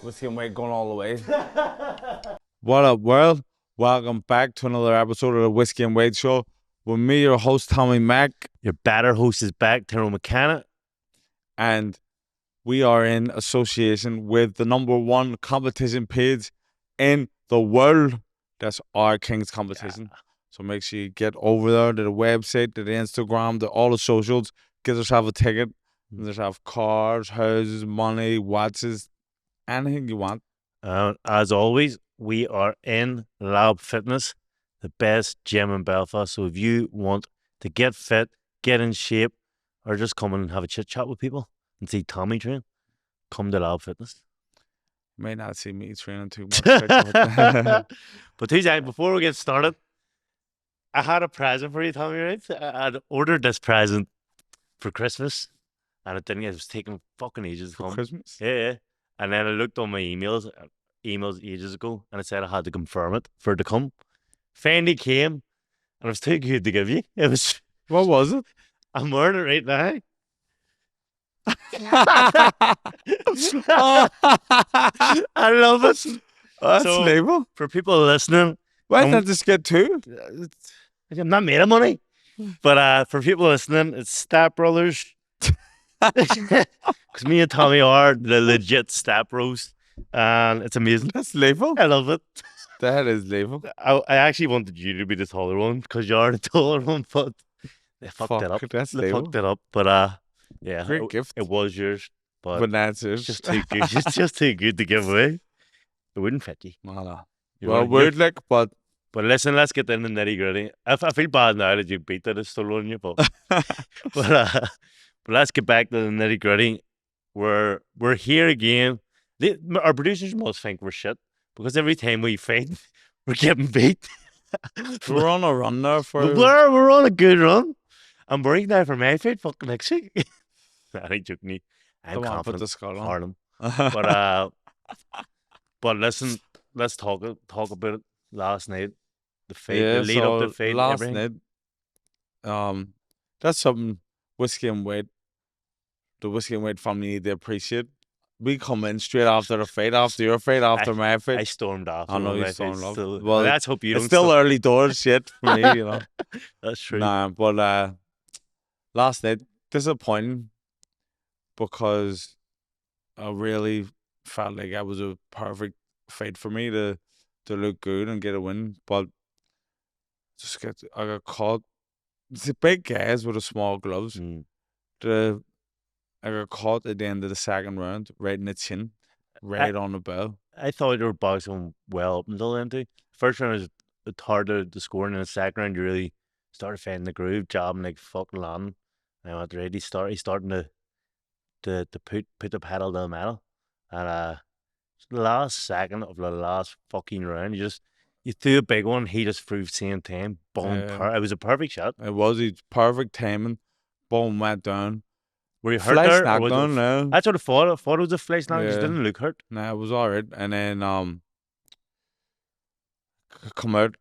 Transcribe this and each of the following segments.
Whiskey and Weight going all the way. What up, world? Welcome back to another episode of the Whiskey and Weight Show with me, your host, Tommy Mack. Your batter host is back, Tyrone McKenna. And we are in association with the #1 competition page in the world. That's our King's competition. Yeah. So make sure you get over there to the website, to the Instagram, to all the socials. Get yourself a ticket. Get yourself cars, houses, money, watches, anything you want. As always, we are in Lab Fitness, the best gym in Belfast. So if you want to get fit, get in shape, or just come and have a chit chat with people and see Tommy train, come to Lab Fitness. You may not see me training too much. But TJ, before we get started, I had a present for you, Tommy, right? I'd ordered this present for Christmas, and it was taking fucking ages to come. Christmas? Yeah. And then I looked on my emails ages ago, and it said I had to confirm it for it to come. Finally came, and it was too good to give you. It was. What was it? I'm wearing it right now. I love it. Oh, that's so, label. For people listening, why did I just get two? I'm not made of money, but for people listening, it's Step Brothers. Because me and Tommy are the legit Step Bros, and it's amazing. That's label. I love it. That is label. I actually wanted you to be the taller one because you're the taller one, but they fucked it up. That's they label. Fucked it up, but yeah, great gift. It was yours, but that's yours. Just too good. It's just too good to give away. It wouldn't fit you. No. Well, weird, like, but listen, let's get in the nitty gritty. I feel bad now that you beat that it's still on you, but let's get back to the nitty gritty. We're here again. Our producers must think we're shit because every time we fight, we're getting beat. We're on a run now for. We're on a good run. I'm worried now for my fight fucking next week. I ain't joking. I'm confident. Harlem. But listen, let's talk about it. Last night, the fight, the lead up to the fight, last everything. night. That's something Whiskey and Weight, the Whiskey and Weight family need to appreciate. We come in straight after the fight, after your fight, after my fight. I stormed off. I know you stormed off. Well, let's hope you don't. It's still early doors shit for me, you know. That's true. Nah, but last night, disappointing because I really felt like it was a perfect fight for me to look good and get a win, but I got caught. It's a big guys with the small gloves. I got caught at the end of the second round, right in the chin, right on the bell. I thought you were boxing well up until then too. First round was hard to score, and in the second round you really started finding the groove, jabbing like fucking landing. And I went right. He's starting to put the pedal to the metal, and the last second of the last fucking round, you threw a big one. He just threw the same time. Boom! Yeah. It was a perfect shot. It was. It's perfect timing. Boom! Went down. Were you hurt there? No. That's what I thought. I thought it was a flash knock. Yeah. Just didn't look hurt. Nah, it was alright. And then come out.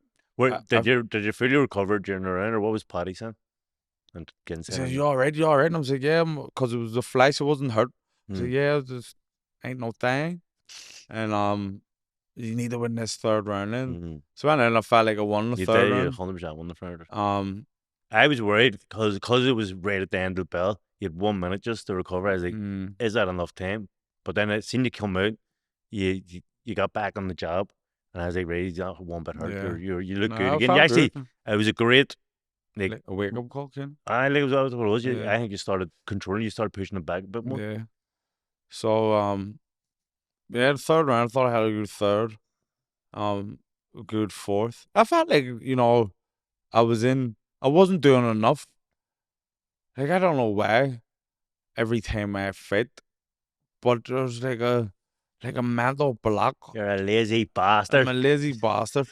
Did you fully recover during the round, or what was Paddy saying? And he said, "You alright? You alright?" And I was like, "Yeah," because it was a flash. It wasn't hurt. I was like, "Yeah, just ain't no thing." And you need to win this third round then. So I felt like I won the third round. 100% won the third. I was worried because it was right at the end of the bell. You had 1 minute just to recover. I was like, is that enough time? But then it seemed to come out. You got back on the job, and I was like, "Ready? You're one bit hurt. Yeah. You look good again." Actually, it was a great like a wake up call, Ken. I think it was what it was. Yeah. I think you started controlling. You started pushing it back a bit more. Yeah. So the third round, I thought I had a good third, a good fourth. I felt like, I wasn't doing enough. Like, I don't know why, every time I fight, but there's like a mental block. You're a lazy bastard. I'm a lazy bastard.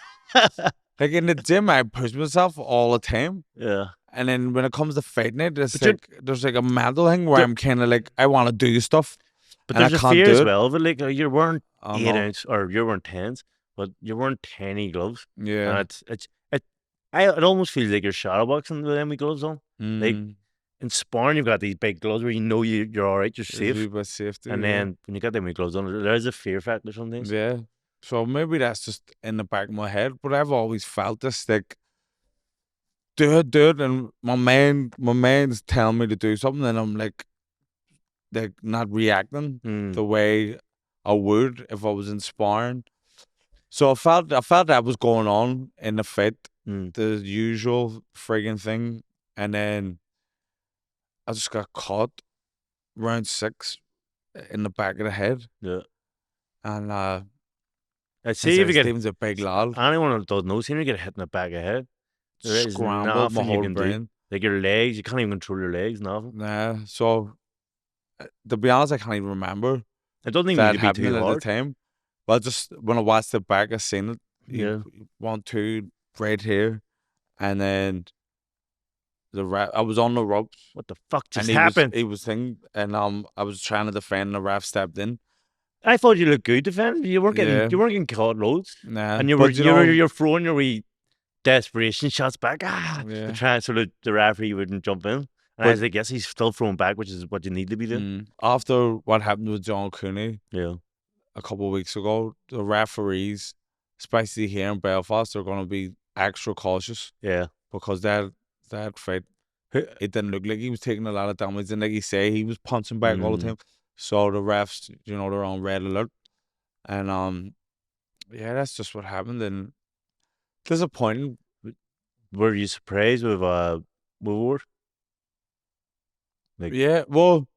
Like, in the gym, I push myself all the time. Yeah. And then when it comes to fighting it, there's like a mental thing where I'm kind of like, I want to do stuff. But there's a fear as well. But like, you're wearing 8-ounce, or you're wearing 10s, but you're wearing tiny gloves. Yeah. And it almost feels like you're shadowboxing with them with gloves on. Like, in sparring, you've got these big gloves where you know you're all right, you're There's a wee safe. bit of safety, And yeah. then when you got them wee gloves on, there's a fear factor sometimes. Yeah. So maybe that's just in the back of my head, but I've always felt this like do it, and my mind's telling me to do something, and I'm like not reacting Mm, the way I would if I was inspiring. So I felt that was going on in the fight, mm, the usual frigging thing, and then I just got caught round 6 in the back of the head, yeah. and I I see if you said get Stephen's a big lad, anyone that doesn't know, see if you get hit in the back of the head, there is scrambled my nothing you whole can do. brain. Like your legs, you can't even control your legs, nothing. Nah, so to be honest, I can't even remember It doesn't even need that to be happening too at the hard. time. But just when I watched it back, I seen it. He Yeah. 1-2 right here, and then the ref. I was on the ropes, What the fuck and just he was happened? he was thing, and I was trying to defend. And the ref stepped in. I thought you looked good defending. Yeah, You weren't getting caught loads. nah, And but you're throwing your wee desperation shots back, to yeah, try so that the referee wouldn't jump in. And I but was like, yes, he's still throwing back, which is what you need to be doing. after what happened with John Cooney Yeah. a couple of weeks ago, the referees, especially here in Belfast, are going to be extra cautious Yeah. because that fight, it didn't look like he was taking a lot of damage, and like you say, he was punching back all the Mm. time. So the refs, they're on red alert, and yeah, that's just what happened, and disappointing. Were you surprised with Woodward? Like, Yeah, well,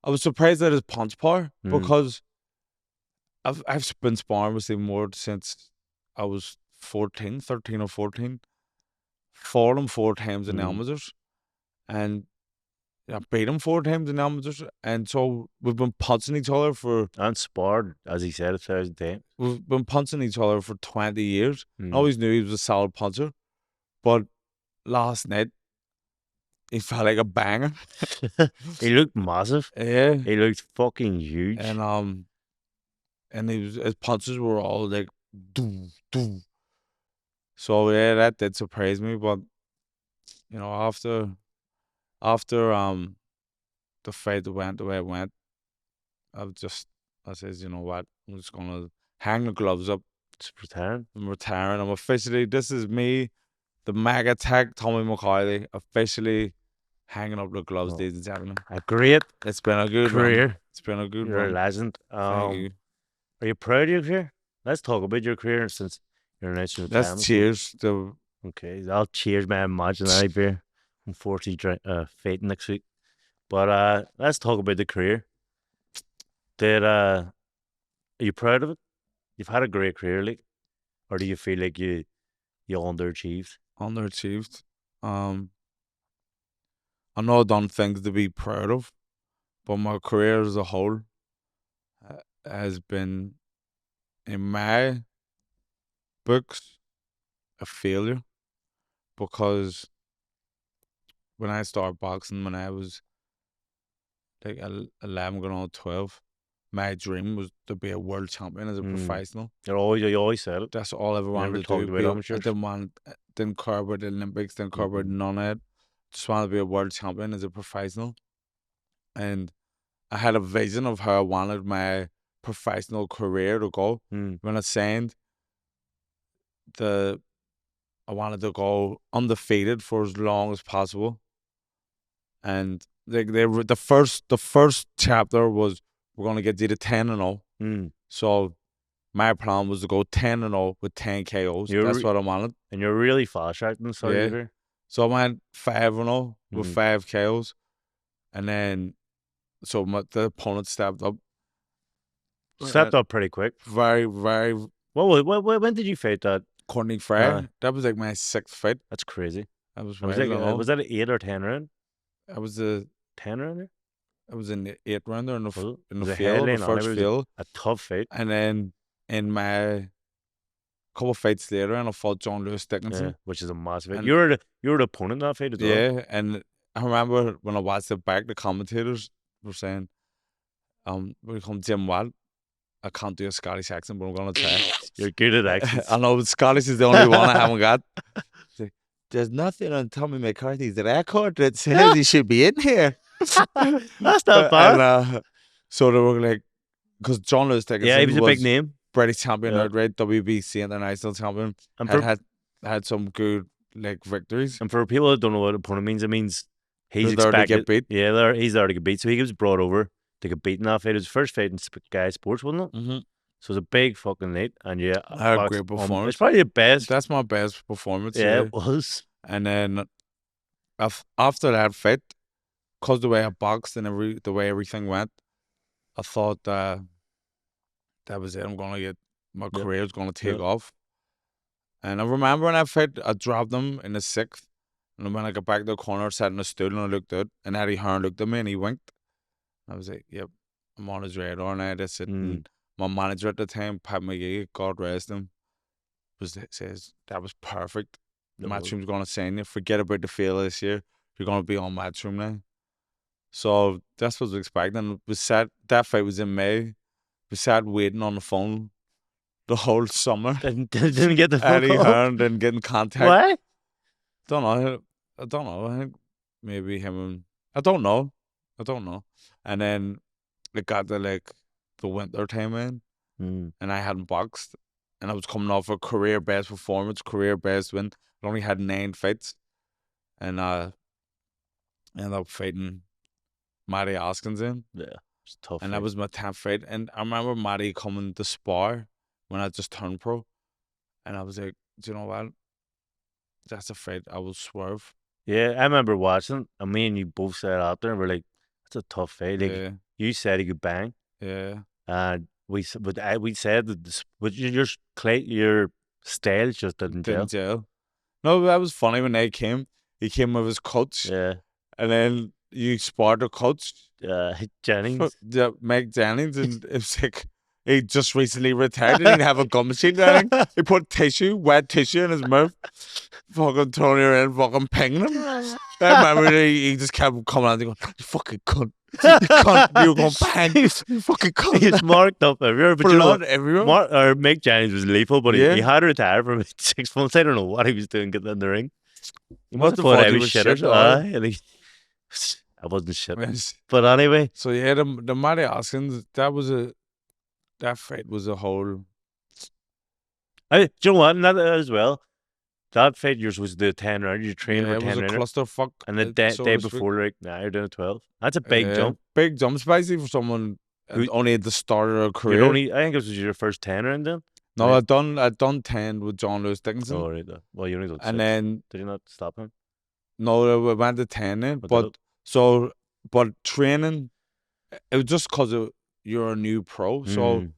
I was surprised at his punch power mm, because I've been sparring with him more since I was 14, 13 or 14. Fought him 4 times in mm, amateurs, and I beat him 4 times in amateurs, and so we've been punching each other for and sparred, as he said, 1,000 times. we've been punching each other for 20 years. I Mm. always knew he was a solid puncher, but last night he felt like a banger. He looked massive. Yeah, He looked fucking and huge. his punches were all like doo doo. So yeah, that did surprise me, but after the fight went the way it went, I've just I says, you know what, I'm just gonna hang the gloves up. Just pretend. I'm retiring. I'm officially, this is me, the mega tech Tommy McCarthy, officially hanging up the gloves, Well, ladies and gentlemen. a great It's been a good run. career. It's been a good You're a run. legend. Thank you. Are you proud of your career? Let's talk about your career since you're announcing Let's retirement. So, cheers to okay, I'll cheers my imaginary beer. Unfortunately, fighting next week. But let's talk about the career. Are you proud of it? You've had a great career, like, or do you feel like you underachieved? underachieved. Um, I know I've done things to be proud of, but my career as a whole has been, in my books, a failure because when I started boxing when I was like 11 going on 12, my dream was to be a world champion as a Mm. professional. You always said it. That's all I ever You never wanted to talked do. about I amateurs. didn't care about the Olympics, didn't care about Mm-mm. none of it. Just wanted to be a world champion as a professional. And I had a vision of how I wanted my professional career to go. Mm. When I signed, the I wanted to go undefeated for as long as possible. And they were the first chapter was we're gonna get you to 10-0. Mm. So my plan was to go 10-0 with 10 KOs. That's You're what I wanted. and you're really fast tracking the start of your Yeah. career. So I went 5-0 with Mm. 5 KOs, and then so the opponent stepped up. Stepped up pretty quick. Very, very When did you fight that? Courtney Uh, Frere. That was like my 6th fight. that's crazy. That was I was wild like, and all. was that an 8 or 10 round? I was a 10 rounder? I was in the 8th rounder in Was it? in the Was a field, the headline on it? first It was field, a tough fight. and then in my couple fights later, and I fought John Lewis Yeah, Dickinson, which is a massive fight. and You were the opponent in that fight as well. yeah, and I remember when I watched it back, the commentators were saying, we come Jim Watt. I can't do a Scottish accent, but I'm gonna try. You're good at accents. I know Scottish is the only one I haven't got. there's nothing on Tommy McCarthy's record that says he should be in here. That's not bad. And so they were like, because John Lewis Yeah, he was Dickinson a big was name. British champion, Yeah. outright WBC International champion, And had for had had some good like victories. and for people that don't know what opponent means he's They're there to expected. get beat. Yeah, he's there to get beat. So he was brought over to get beaten that fight. It was his first fight in Sky Sports, wasn't it? Mm-hmm. So it was a big fucking night. And yeah, I had a great it's performance. probably the best. That's my best performance. Yeah, it was. And then after that fight, because the way I boxed and the way everything went, I thought that was it. I'm gonna get my career is gonna take off. And I remember when I fight, I dropped him in the 6th, and when I got back to the corner, sat in a stool, and I looked out, and Eddie Hearn looked at me and he winked. I was like, "Yep, I'm on his radar now." That's it. And my manager at the time, Pat McGee, God rest him, says that was perfect. Matchroom's gonna sign you. Forget about the field this year. You're gonna be on Matchroom now. So that's what I was expecting. That fight was in May. We sat waiting on the phone the whole summer. Didn't get the phone Eddie call. Hearn didn't get in contact. Why? Don't know. I don't know. I think maybe him and I don't know. And then it got to like the winter time in, and I hadn't boxed, and I was coming off a career best performance, career best win. I only had 9 fights, and I ended up fighting Matty Hoskins in. Yeah, it's tough. And that was my 10th fight. And I remember Matty coming to spar when I just turned pro, and I was like, do you know what? That's a fight I will swerve. Yeah, I remember watching, and me and you both sat out there and we're like, "That's a tough fight." Like you said, he could bang. Yeah. And we said that your style just didn't gel. No, that was funny when they came. He came with his coach. Yeah. And then you sparred the coach. Jennings. Yeah, Meg Jennings, and it was like he just recently retired. He didn't have a gum machine there. He put wet tissue in his mouth. Fucking Tony around, fucking pinging him. I remember he just kept coming out and going, "You fucking cunt. You cunt. You're going to bang. You fucking cunt." He's marked up everywhere. But blood everywhere. Mick Jennings was lethal, but he had to retire for 6 months. I don't know what he was doing getting in the ring. He must have thought I was shit. I wasn't shit. But anyway. So yeah, the Matty Hoskins, that fight was a whole. Do you know what? And that as well. That fight yours was the 10 round. You trained for 10 round. It was a clusterfuck. And the day before, like, you're doing a 12. That's a big jump. Big jump, especially for someone who only at the start of their career. I think it was your first 10 round then. No, I'd done 10 with John Lewis Dickinson. Oh, right. Well, you only done 6. And then did you not stop him? No, we went to 10 then. But training, it was just because you're a new pro, so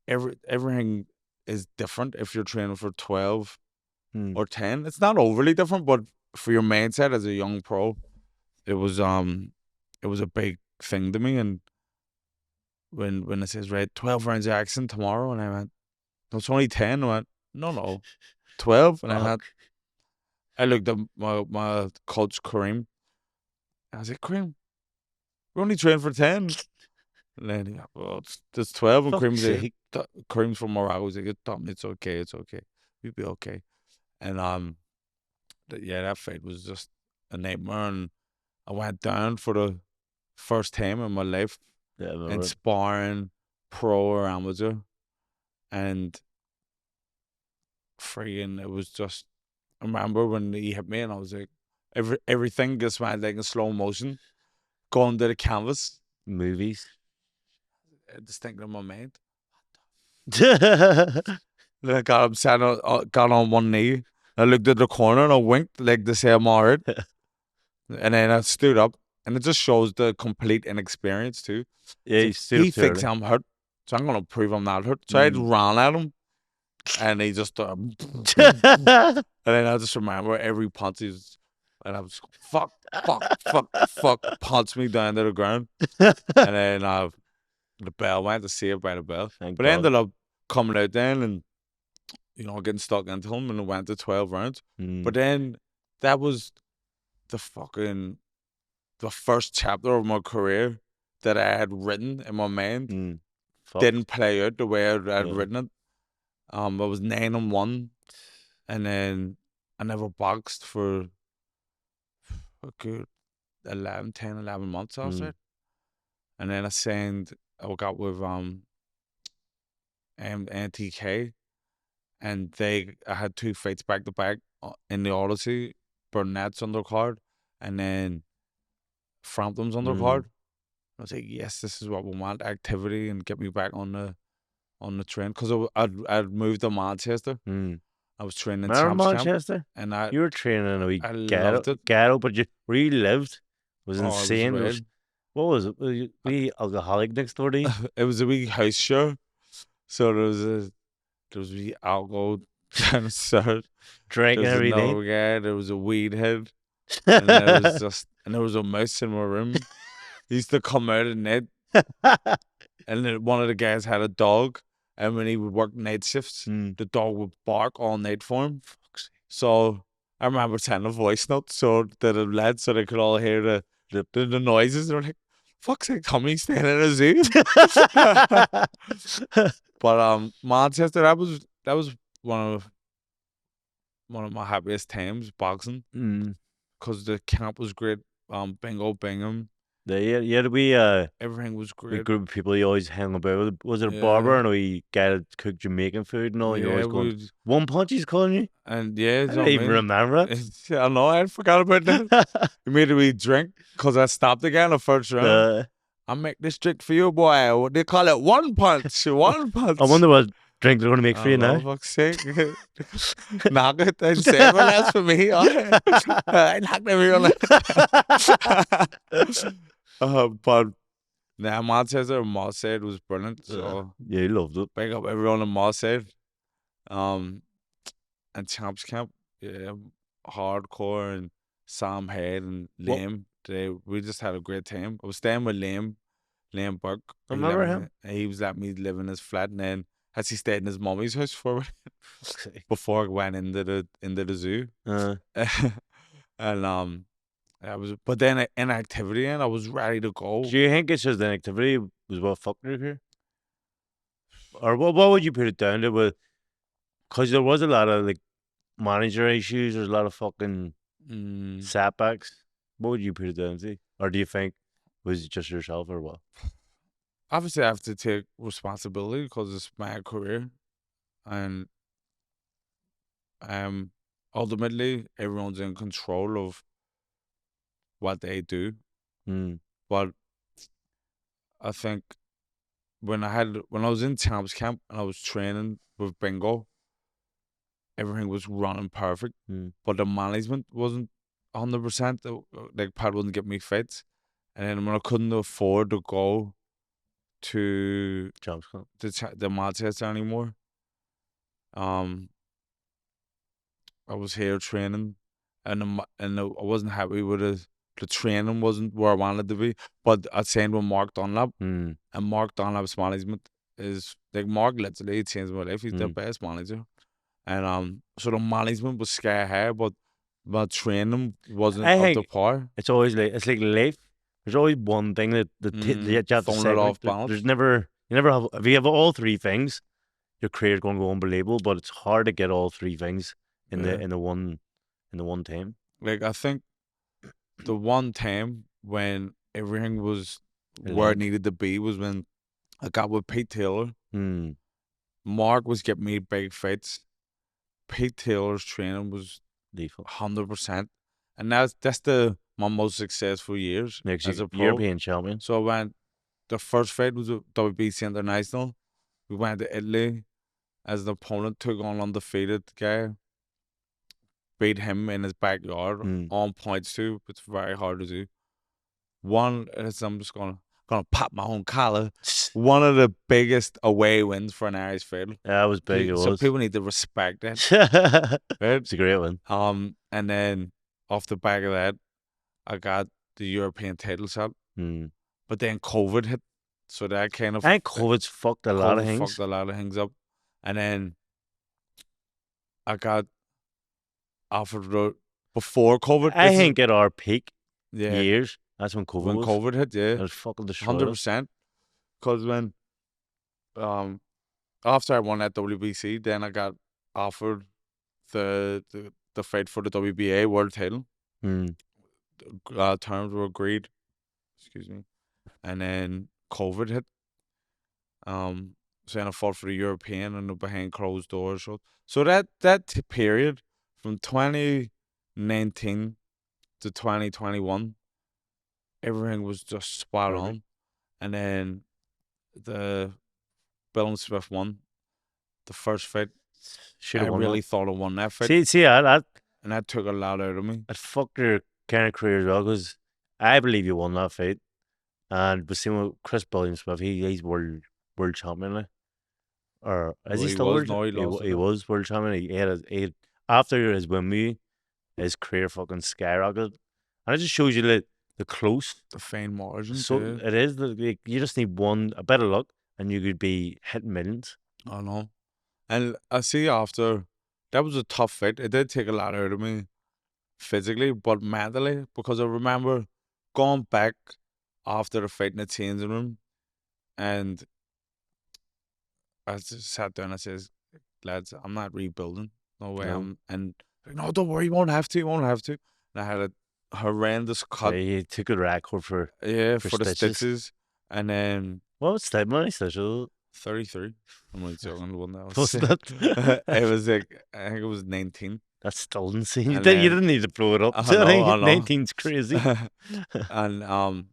everything is different if you're training for 12 or 10. It's not overly different, but for your mindset as a young pro, it was a big thing to me. And when it says, right, 12 rounds of action tomorrow, and I went, no, it's only 10. I went, no, 12. And I looked at my coach, Kareem. I was like, Kareem, we're only training for 10. And then he got, well, it's 12. And Kareem's from Morocco. He's like, it's okay. We'll be okay. And that fight was just a nightmare. And I went down for the first time in my life in sparring, pro or amateur. And freaking, it was just, I remember when he hit me and I was like, everything just went like in slow motion, going to the canvas. Movies. I just thinking in my mind. Then I got on one knee. I looked at the corner and I winked like to say I'm alright. And then I stood up, and it just shows the complete inexperience too. Yeah, he thinks I'm hurt, so I'm gonna prove I'm not hurt. So I ran at him, and he just and then I just remember every punch and I was fuck, punched me down to the ground, and then the bell went to save by the bell. But I ended up coming out then and getting stuck into him, and it went to 12 rounds. But then that was the first chapter of my career that I had written in my mind. Didn't play out the way I had written it. I was 9-1, and then I never boxed for a good 11 months after it. And then I got with NTK, and I had 2 fights back to back in the Odyssey, Burnett's undercard, and then Frampton's undercard. I was like, yes, this is what we want, activity, and get me back on the train, because I'd moved to Manchester. I was training in Remember Champs Camp, Manchester? and You were training in a wee I ghetto, loved it. but where you lived was Oh, it was insane. wild. What was it? Was you wee alcoholic next door to you? It was a wee house show, so there was a wee alcohol downstairs. There Drinking was every night. another guy. There was a weed head, and there was a mouse in my room. He used to come out at night, and then one of the guys had a dog, and when he would work night shifts, the dog would bark all night for him. So I remember sending a voice note so that the lads, so they could all hear the noises. They're like, "Fuck's sake, Tommy's staying in a zoo." But Manchester, that was one of my happiest times boxing, because the camp was great. Bingo Bingham, You had a everything was wee great. group of people you always hang about with. Was it a Yeah. barber and a wee guy that cooked Jamaican food and all? You're Yeah, always going, one punch he's calling you? and yeah, I you don't know what I even mean? remember it. I know, I forgot about that. He made a wee drink, because I stopped again the first round. I make this drink for you, boy. What they call it? One punch. One punch. I wonder what drink they're going to make for you now. Fuck's sake. Knock it and save it. That's for me. I knocked everyone. But now Manchester and Moss said was brilliant. So yeah, he loved it. big up everyone in Moss said. And Champs Camp, yeah, hardcore, and Sam Head and Liam. We just had a great time. I was staying with Liam Burke. I remember him. He was letting me live in his flat, and then as he stayed in his mummy's house for before I went into the zoo. And but then in activity, and I was ready to go. Do you think it's just the activity was what fucked you here? Or what would you put it down to? Because there was a lot of manager issues, there's a lot of fucking setbacks. What would you put it down to? Or do you think was it just yourself or what? Obviously, I have to take responsibility because it's my career, and ultimately everyone's in control of what they do. But I think when I was in Champs Camp and I was training with Bingo, everything was running perfect, but the management wasn't 100%. Like, Pat wouldn't give me fights, and then when I couldn't afford to go to the Manchester anymore, I was here training, and I wasn't happy with it. The training wasn't where I wanted to be. But I signed with Mark Dunlap, and Mark Dunlap's management is like, Mark literally changed my life. He's the best manager, and so the management was sky high, but my training wasn't up to par. It's always it's like life. There's always one thing that you have to throwing it off balance. There's never have, if you have all three things, your career's going to go unbelievable. But it's hard to get all three things in the one time. Like, I think the one time when everything was where it needed to be was when I got with Pete Taylor. Mark was getting me big fights. Pete Taylor's training was 100%, and that's my most successful years as a pro. European champion. So when the first fight was a WBC International, we went to Italy as an opponent, took on undefeated guy, beat him in his backyard on points too. It's very hard to do. I'm just gonna pop my own collar. One of the biggest away wins for an Irish fighter. That was big. So people need to respect it. Right? It's a great one. And then off the back of that, I got the European title shot. But then COVID hit, so that kind of. I think COVID's fucked a lot of things. Fucked a lot of things up, and then I got offered before COVID. I think at our peak years, that's when COVID when was. COVID hit, yeah, it was fucking destroyed. 100%. Because when after I won that WBC, then I got offered the the fight for the WBA world title. Mm. Terms were agreed. Excuse me. And then COVID hit. So then I fought for the European and the behind closed doors. So that period from 2019 to 2021, everything was just spot Perfect. on. And then the Bill and Smith won the first fight. Should I have won that. really thought I won that fight, See, that and that took a lot out of me. it fucked your kind of career as well because I believe you won that fight. And but same with Chris Billiam Smith, he's world champion now. Or is Well, he he still was, world? no, he lost it. He was world champion. He had after his win with you, his career fucking skyrocketed, and it just shows you the close. The fine margins, So yeah. it is like you just need a bit of luck, and you could be hitting millions. I know. And I see after that was a tough fight. It did take a lot out of me physically, but mentally, because I remember going back after the fight in the changing room, and I just sat down and I says, lads, I'm not rebuilding. No way. No, And like, no, don't worry, you won't have to, you won't have to. And I had a horrendous yeah, cut, he took a record yeah, for for the stitches. stitches. And then What was that money stitches? 33. I'm only joking, the one that was Wasn't it? it was like, I think it was 19. That's still insane. And You then, didn't need to blow it up. I I know, think I know. 19's crazy. And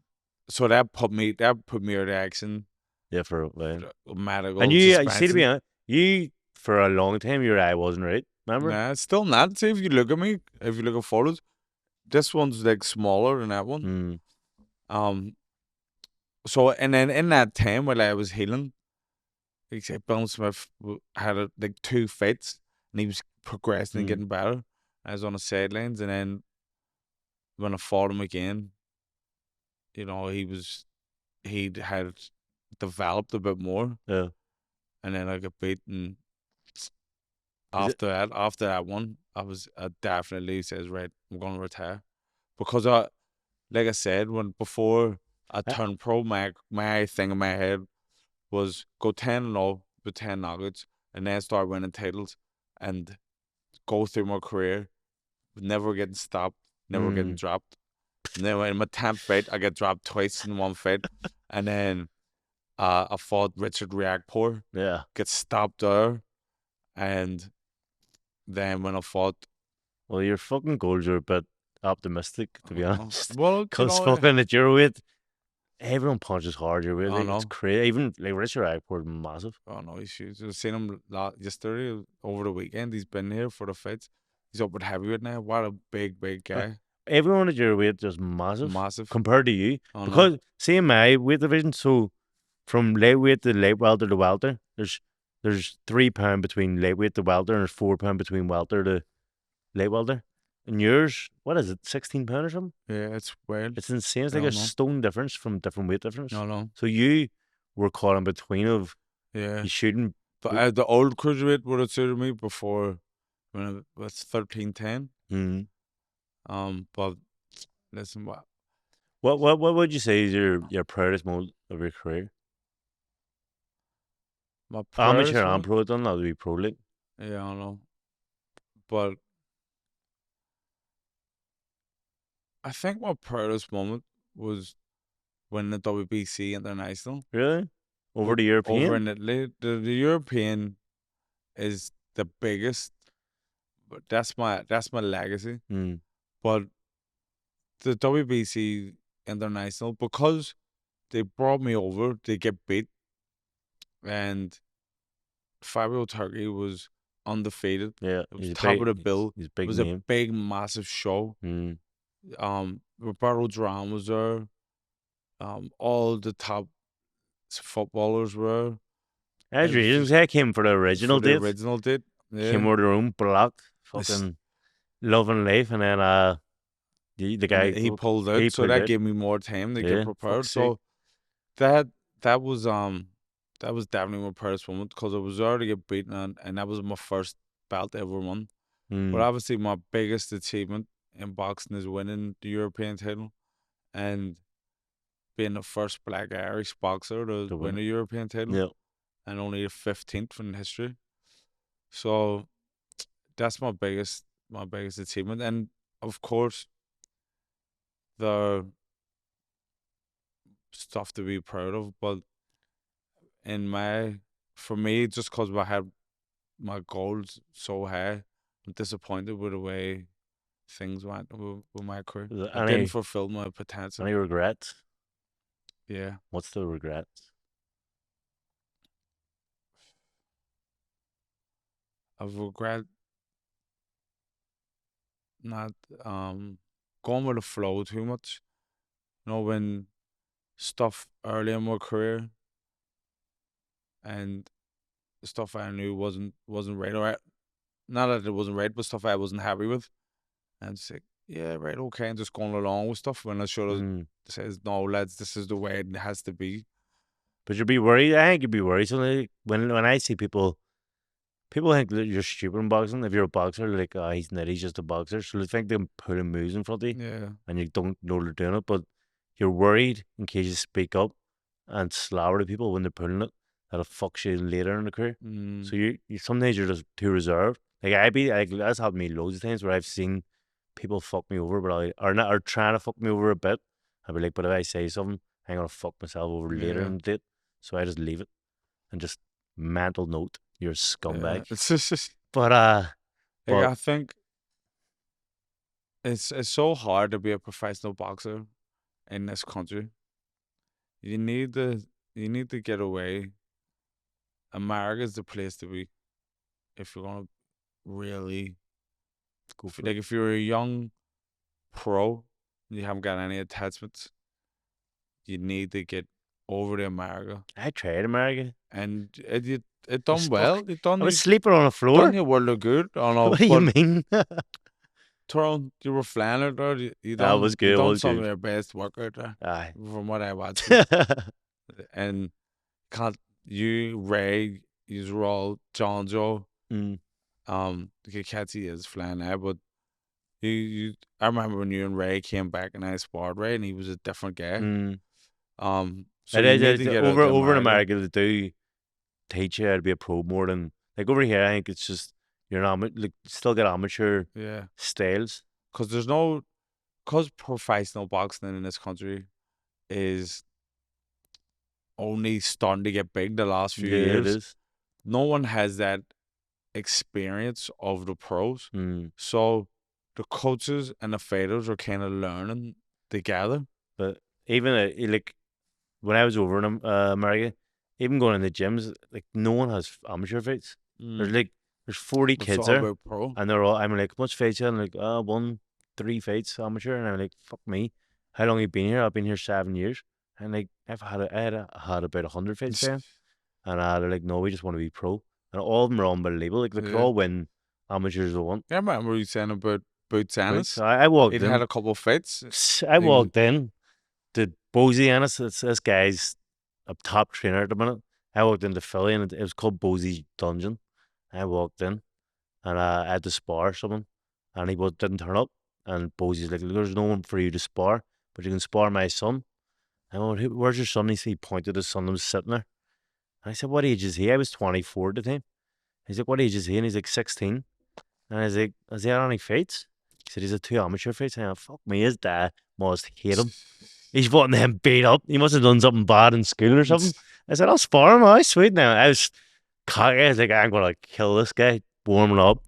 so that put me out of action, Yeah, for a while. And medical you see, to be suspension. honest, you for a long time your eye wasn't right. Remember? Nah, it's still not. See, if you look at me, if you look at photos, this one's like smaller than that one. Mm, Um, so and then in that time while I was healing, like say Bill Smith had like 2 fights and he was progressing and mm, getting better. I was on the sidelines, and then when I fought him again, he had developed a bit more, yeah. and then I got beaten. Is it? After that one, I definitely says, right, I'm gonna retire, because like I said, when before I I, turned pro, my thing in my head was go 10-0 with 10 knockouts, and then start winning titles, and go through my career with never getting stopped, never getting mm, dropped. And then in my 10th fight, I get dropped twice in one fight, and then I fought Richard Reactor, yeah. get stopped there, and then when I fought, Well, your fucking goals are a bit optimistic, to be honest. well, Because fucking at your weight, everyone punches hard your weight. I Like, it's know. crazy. Even like Richard Ackford, massive. Oh no, he's huge. I've seen him yesterday over the weekend. He's been here for the fights. He's up with heavyweight now. What a big Uh, guy. Everyone at your weight just massive Massive. compared to you. Oh no. Because see in my weight division, so from lightweight to light welter to welter, there's 3 pound between lightweight to welter, and there's 4 pound between welter to light welter. And yours, what is it, 16 pound or something? Yeah, it's wild. It's insane. It's like No, a no. stone difference from different weight difference. No. So you were caught in between of Yeah. you shouldn't. The old cruiserweight would have suited me before when I was 13-10. Mm. But listen, What would you say is your proudest moment of your career? my Amateur proudest and one. pro, it doesn't have to be pro league. Yeah, I don't know. But I think my proudest moment was winning the WBC International. Really? Over the Over European? in Italy. The European is the biggest, but that's my legacy. Mm. But the WBC International, because they brought me over, they get beat, and Fabio Turkey was undefeated. Yeah, It was he's a top of big the bill. he's a It big was a name. big, massive show. Mm. Roberto Duran was there. All the top footballers were. It was Adrian, just I came for the original for the date. original date. Came Yeah. over their own block, It's- fucking loving life, and then the And guy he pulled he out, so pulled that out. gave me more time to get Yeah, prepared. fuck's sake. So that that was that was definitely my proudest moment, because I was there to get beaten, and that was my first belt I ever won. But Mm. obviously my biggest achievement in boxing is winning the European title, and being the first black Irish boxer to To win win a it. European title, Yeah. and only the 15th in history. So that's my biggest my biggest achievement, and of course, the stuff to be proud of. But in for me, just because I had my goals so high, I'm disappointed with the way things went with my career. Is there I didn't fulfill my potential. any regrets? Yeah, What's the regrets? I've regret not going with the flow too much. You know, when stuff early in my career and stuff I knew wasn't right, or not that it wasn't right, but stuff I wasn't happy with, and just like, yeah, right, okay, and just going along with stuff when I should have Mm. says, no, lads, this is the way it has to be. But you'd be worried. I think you'd be worried. So like, when I see people, people think that you're stupid in boxing. If you're a boxer, like, oh, he's not, he's just a boxer. So they think they're putting moves in front of you Yeah. and you don't know they're doing it. But you're worried in case you speak up and slaughter the people when they're pulling it. That'll fuck you later in the career. Mm, So you sometimes you're just too reserved. Like I be like that's happened to me loads of times where I've seen people fuck me over, but or not or trying to fuck me over a bit. I'd be like, but if I say something, I'm gonna fuck myself over later yeah. in the date. So I just leave it and just mental note, you're a Yeah. scumbag. It's just But like but I think it's so hard to be a professional boxer in this country. You need to you need to get away. America's the place to be if you're gonna really go for it. like if you're a young pro and you haven't got any attachments, you need to get over to America. I tried America. And it I was done stuck. well. I was sleeping on the Done floor. your world of good. I don't What know, do you but mean? That Tyrone, you were flying out there. was You good. It done was some of good. your best work out there, Aye. from what I watched you. And can't you, Ray, you were all John Joe. mm, The Catchy is flying out, but I remember when you and Ray came back and I sparred Ray, and he was a different guy. mm. So you need It to is get out to over in America. America they do teach you how to be a pro more than like over here. I think it's just you're not like still get amateur Yeah, styles. because professional boxing in this country is only starting to get big the last few Yeah, it years. is. No one has that experience of the pros. Mm. So the coaches and the fighters are kind of learning together. But even like when I was over in America, even going in the gyms, like no one has amateur fights. There's Mm. like there's 40 It's kids all there, about pro. and they're all. I'm like, how much fights? You? And like, won 3 fights amateur, and I'm like, fuck me. How long you been here? I've been here 7 years, and like I had about 100 fights then, and they're like, no, we just want to be pro, and all of them are unbelievable. Like they could Yeah. all win amateurs they want. I remember you saying about Boots Right? Ennis. So I walked He'd had in. a couple of fights. I He was, walked in. The Bozy Ennis, this guy's a top trainer at the minute. I walked into Philly and it was called Bozy's Dungeon. I walked in and I had to spar someone and didn't turn up. And Bozy's like, there's no one for you to spar, but you can spar my son. I went, where's your son? He pointed to his son that was sitting there. And I said, what age is he? I was 24 at the time. He's like, what age is he? And he's like 16. And I was like, has he had any fights? He said, he's had 2 amateur fights. And I went, fuck me, his dad must hate him. He's wanting him beat up. He must have done something bad in school or something. I said, I'll spar him. I sweet now. I was cocky. I was like, I'm going to kill this guy, warming up.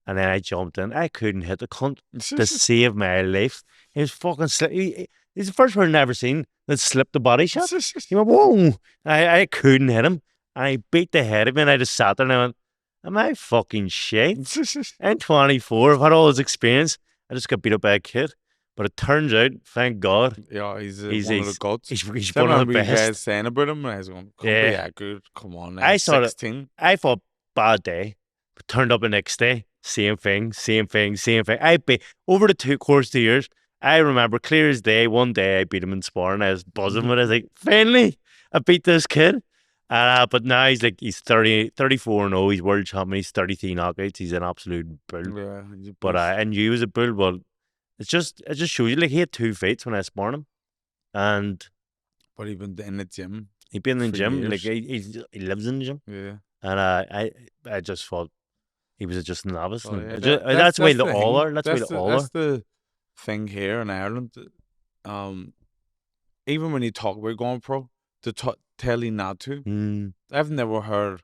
And then I jumped in. I couldn't hit the cunt to save my life. He was fucking slip. He's the first person I've ever seen that slipped the body shot. He went, whoa. I couldn't hit him. And I beat the head of me and I just sat there and I went, am I fucking shit? I'm 24. I've had all this experience. I just got beat up by a kid. But it turns out, thank God, Yeah, he's he's one of the he's goats. he's I one of the remember you guys best. saying about him, and I was going, "Can't be Yeah, that good. Come on, now, I thought it. 16." I thought bad day, but turned up the next day, same thing, same thing, same thing. I beat over the course of 2 years. I remember clear as day. One day I beat him in sparring. I was buzzing with it. I was like, finally, I beat this kid. But now he's 30, 34 and 0. He's world champion. He's 33 knockouts. He's an absolute bull. Yeah, he's a But beast. I knew he was a bull. But it just shows you like he had 2 fights when I sparred him, and But he's been in the gym he'd been in the for gym. Like years. he lives in the gym, Yeah, and I just thought he was just a novice. Well, And yeah, that's the way that's they the all thing. are. That's the way they all That's are. the thing here in Ireland. Um, even when you talk about going pro, to tell you not to. Mm, I've never heard.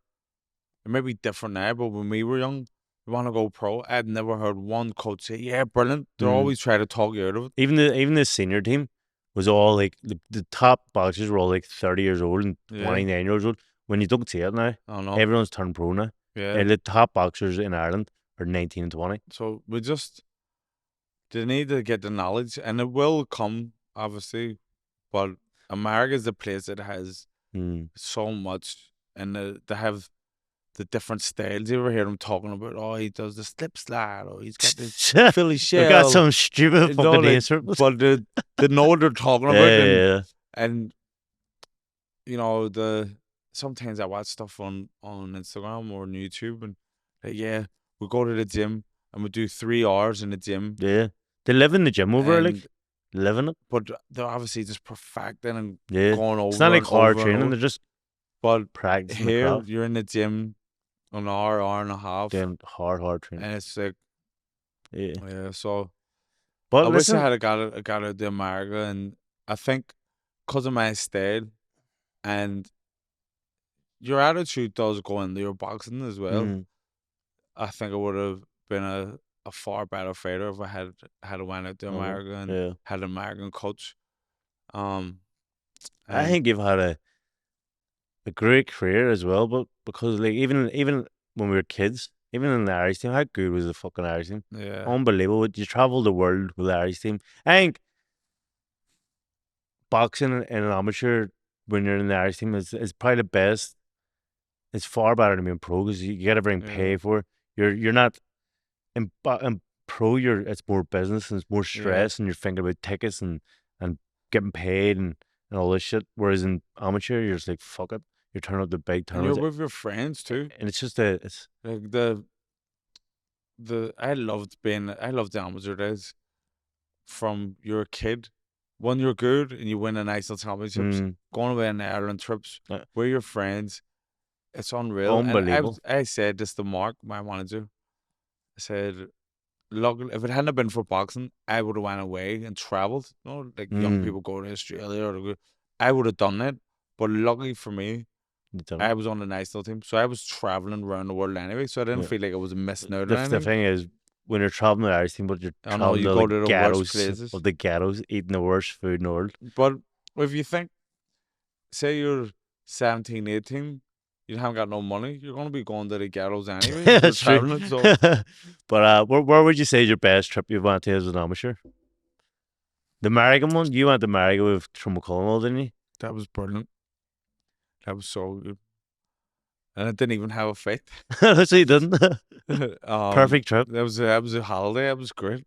It may be different now, but when we were young, we want to go pro. I'd never heard one coach say, "Yeah, brilliant." They're mm. always trying to talk you out of it. Even the senior team was all like the top boxers were all like 30 years old and Yeah, 29 years old. When you don't see it now, I don't know. everyone's turned pro now. Yeah, And the top boxers in Ireland are 19 and 20. so we just they need to get the knowledge, and it will come, obviously. But America is the place that has Mm. so much, and they have the different styles. You ever hear them talking about? Oh, he does the slip slide, or he's got the Philly They've got shell. some stupid You know, fucking like, answer. but they know what they're talking Yeah, about, yeah, and you know sometimes I watch stuff on Instagram or on YouTube, and like, yeah, we go to the gym and we do 3 hours in the gym, yeah. Yeah. They live in the gym over and like living it. but they're obviously just perfecting and Yeah. going It's not over like and hard over and training, over. they're just But practicing the here, craft. you're in the gym an hour and a half, Doing hard training. and it's like, Yeah. yeah. So But I wish I listen, had got out to America, and I think because of my style and your attitude does go into your boxing as well. mm, I think I would have been a far better fighter if I had went out to okay, America and yeah. had an American coach. Um, I and think you've had a great career as well, but because like even when we were kids, even in the Irish team, how good was the fucking Irish team? yeah, Unbelievable. You travel the world with the Irish team. I think boxing in an amateur when you're in the Irish team is probably the best. It's far better than being pro because you get everything yeah, paid for. You're not in pro. It's more business and it's more yeah. stress and you're thinking about tickets and getting paid and all this shit. Whereas in amateur, you're just like fuck it. You're turning up the big And you're tournaments with your friends too. and it's just a it's Like I loved the amateur days from you're a kid. When you're good and you win a national championships, mm, going away on Ireland trips uh, with your friends, it's unreal. And unbelievable. I said this to Mark, my manager. I said, look, if it hadn't been for boxing, I would have went away and traveled. You know, like young Mm, people go to Australia I would have done that. But luckily for me, you done I was on the national team, so I was traveling around the world anyway. So I it. didn't Yeah. feel like I was missing out on The anything. thing is, when you're traveling the Irish team, but you're I know traveling you to go the to the worst ghettos places, of the ghettos, eating the worst food in the world. but if you think, say you're 17, 18, you haven't got no money, you're going to be going to the ghettos anyway if you're That's true. traveling. So But where would you say is your best trip you've went to as an amateur? The American one? You went to America with Trumacolo, didn't you? that was brilliant. That was so good. And I didn't even have a fight. That's what you didn't. Perfect trip. That was a holiday. That was great.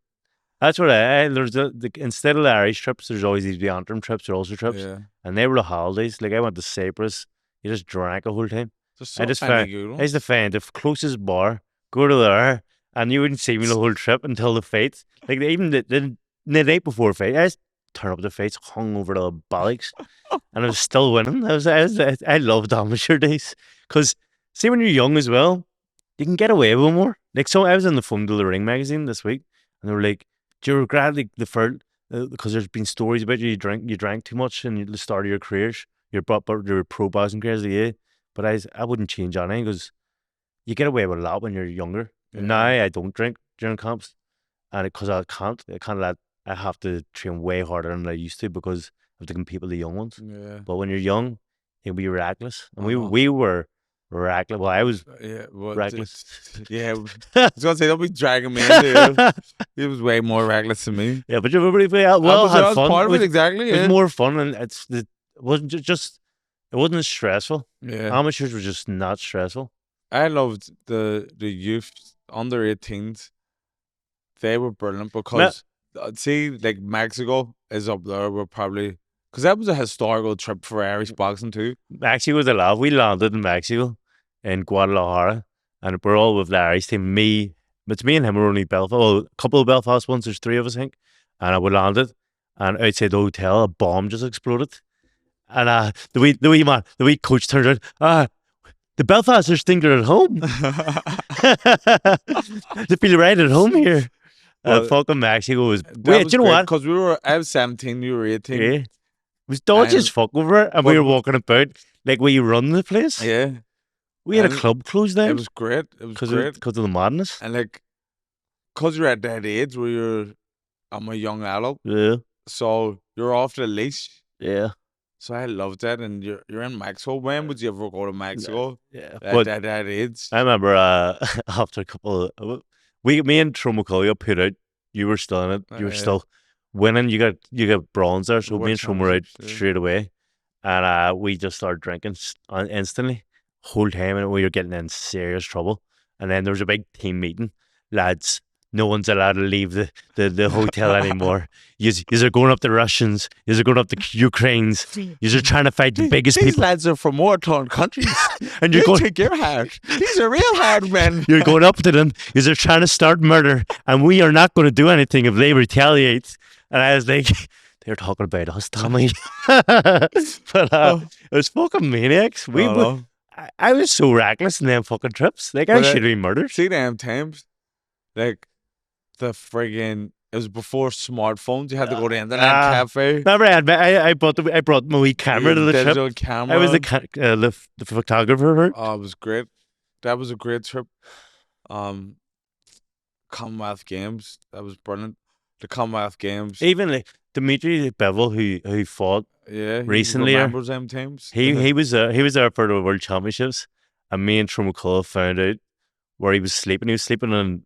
That's what there's instead of the Irish trips, there's always these Antrim trips or Ulster trips, Yeah. and they were the holidays. Like I went to Cyprus, you just drank the whole time. There's I so just many found good I used to ones. find the closest bar, go to there, and you wouldn't see me the whole trip until the fights. Like even the night before fight, I just turn up the fights, hung over the bollocks, and I was still winning. I loved amateur days because see when you're young as well, you can get away with more. Like so, I was in the Fun to the Ring magazine this week, and they were like, "Do you regret like the first?" Because there's been stories about you drank too much in the start of your careers, your pro boxing careers, yeah. But I wouldn't change anything because you get away with a lot when you're younger. And now Yeah. I don't drink during camps, and because I can't let I have to train way harder than I used to because I have to compete with the young ones. Yeah. But when you're young, you can be reckless, and I know. we were reckless. Well, I was Yeah. But reckless. yeah. I was gonna say don't be dragging me into it. He was way more reckless than me. Yeah, but we well I had was fun. part of it exactly. It was Yeah. more fun, and it wasn't just it wasn't as stressful. Yeah. Amateurs were just not stressful. I loved the youth under 18s. They were brilliant Ma- because see, like Mexico is up there. We're probably because that was a historical trip for Irish boxing too. Mexico was a lot. We landed in Mexico, in Guadalajara, and we're all with the Irish team. It's me and him were only Belfast. Well, a couple of Belfast ones. There's three of us, I think. And we landed, and outside the hotel, a bomb just exploded. And the wee coach turned around. The Belfasters think they're at home. They feel right at home here. But Fucking Mexico was. that Wait, was do you know great what? because I was 17, you were 18. Yeah. It was dodgy as And fuck over it, and we but were walking about like where you run the place. yeah, We had a and club closed it down was great. It was because great. of the madness. And like, because you're at that age where I'm a young adult, Yeah, so you're off the leash. yeah, So I loved that. And you're in Mexico. When would you ever go to Mexico yeah. at But that age? I remember after a couple of me and Tromocolia put out. You were still in it. You were still winning. You got bronze there. So me World and Trom were out Championships. Yeah. straight away, and we just started drinking instantly. Whole time, and we were getting in serious trouble. And then there was a big team meeting, lads. No one's allowed to leave the hotel anymore. You are going up the Russians. You are going up the Ukrainians. You are trying to fight the biggest These people. lads are from war-torn countries. And you think you're hard. These are real hard men. You're going up to them. You're trying to start murder, and we are not going to do anything if they retaliate. And I was like, they're talking about us, Tommy. But it was fucking maniacs. I was so reckless in them fucking trips. Like, I should have been murdered. See them times, like the friggin'. It was before smartphones. You had to go to the internet cafe. Remember, I brought my wee camera to the trip. Camera. I was the photographer. Oh, it was great. That was a great trip. Commonwealth Games. That was brilliant. The Commonwealth Games. Even like Dimitri Bevel, who fought recently. He remembers them times. He was there for the World Championships, and me and Tromocola found out where he was sleeping. He was sleeping on.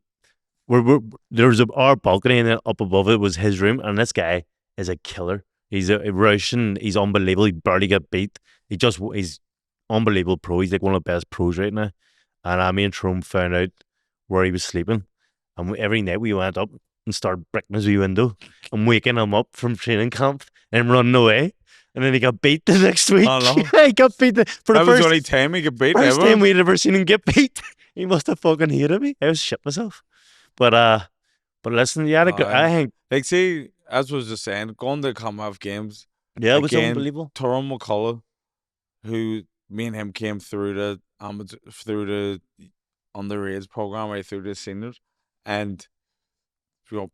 There was our balcony, and then up above it was his room. And this guy is a killer. He's a Russian. He's unbelievable. He barely got beat. He's unbelievable pro. He's like one of the best pros right now. And me and Trom found out where he was sleeping, and every night we went up and started breaking his wee window and waking him up from training camp and running away. And then he got beat the next week. Oh, no. He got beat for the first. That was the only time he got beat. First time we'd ever seen him get beat. He must have fucking hated me. I was shit myself. But listen, yeah, I think, like, see, as I was just saying, going to the Commonwealth Games. Yeah, it was unbelievable. Tyrone McCullough, who me and him came through the underage program right through the seniors, and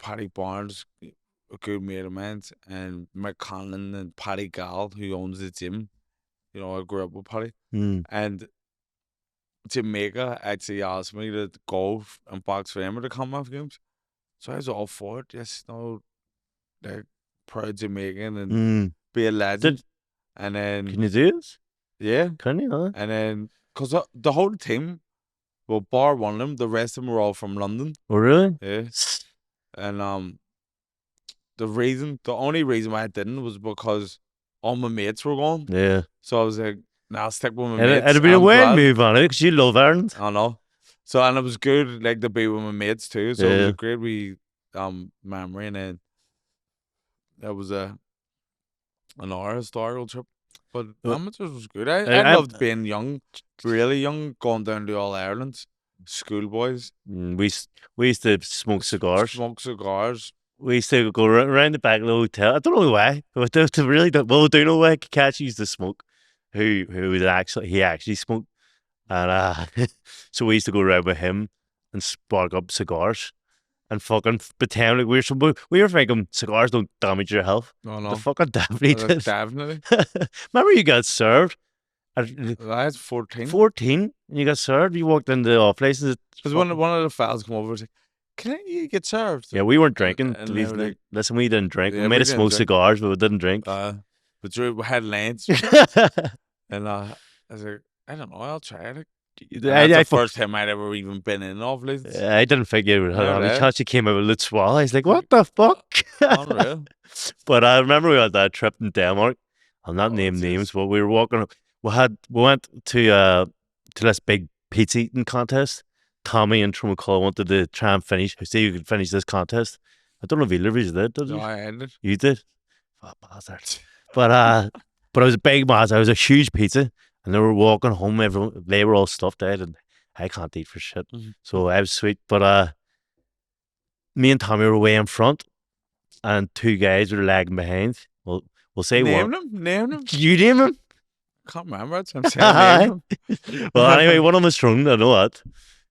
Paddy Barnes, a good mate of mine, and Mick Conlon and Paddy Gall, who owns the gym. I grew up with Paddy, and Jamaica actually asked me to go and box for them at the Commonwealth Games. So I was all for it. Yes, like proud Jamaican and be a legend. And then can you do this? Yeah, can you? Huh? And then because the whole team, well, bar one of them, the rest of them were all from London. Oh, really? Yeah. And the only reason why I didn't was because all my mates were going. Yeah. So I was like, nah, I'll stick with my mates. It'd be a weird move on it because you love Ireland. I know. So, and it was good, like, to be with my mates too. So it was a great wee memory. And then that was an hour historical trip. But amateurs was good. I loved being young, really young, going down to All Ireland, schoolboys. We used to smoke cigars. We used to go around the back of the hotel. I don't know why. But do you know why Kakashi used to smoke? Who was actually smoked. And so we used to go around with him and spark up cigars and fucking pretend like we were thinking cigars don't damage your health. Oh, no. The fucking definitely did. Definitely. Remember you got served? I was 14. 14? And you got served? You walked into the off places. Because one of the fellas come over and was like, can you get served? Yeah, we weren't drinking. And listen, we didn't drink. Yeah, we might have smoked cigars, but we didn't drink. But we had lunch. And I was like, I don't know, I'll try it. That's the first time I'd ever even been in off lists. I didn't think you would have any chance. You came out with Le Swall. I was like, what the fuck? Unreal. But I remember we had that trip in Denmark. I'll not name names, but we were walking. We went to this big pizza eating contest. Tommy and Tromocola wanted to try and see who could finish this contest. I don't know if either of you did No, you? I ended. You did? Oh, bastard. But it was a big mass. It was a huge pizza. And they were walking home. They were all stuffed out, and I can't eat for shit. Mm-hmm. So I was sweet. But me and Tommy were way in front, and two guys were lagging behind. Well, we'll say name one. Name them. You name him. can't remember. That's what I'm saying. Well, anyway, one of them was Tyrone, I know that,